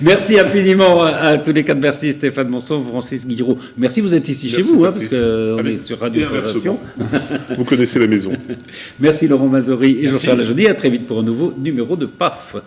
Merci infiniment à tous les quatre. Merci Stéphane Manson, Francis Guiraud. Merci, vous êtes ici chez vous, parce qu'on est sur Radio Sensation. Vous connaissez la maison. Merci Laurent Mazory et Jean-Charles Lajonie. À très vite pour un nouveau numéro de PAF.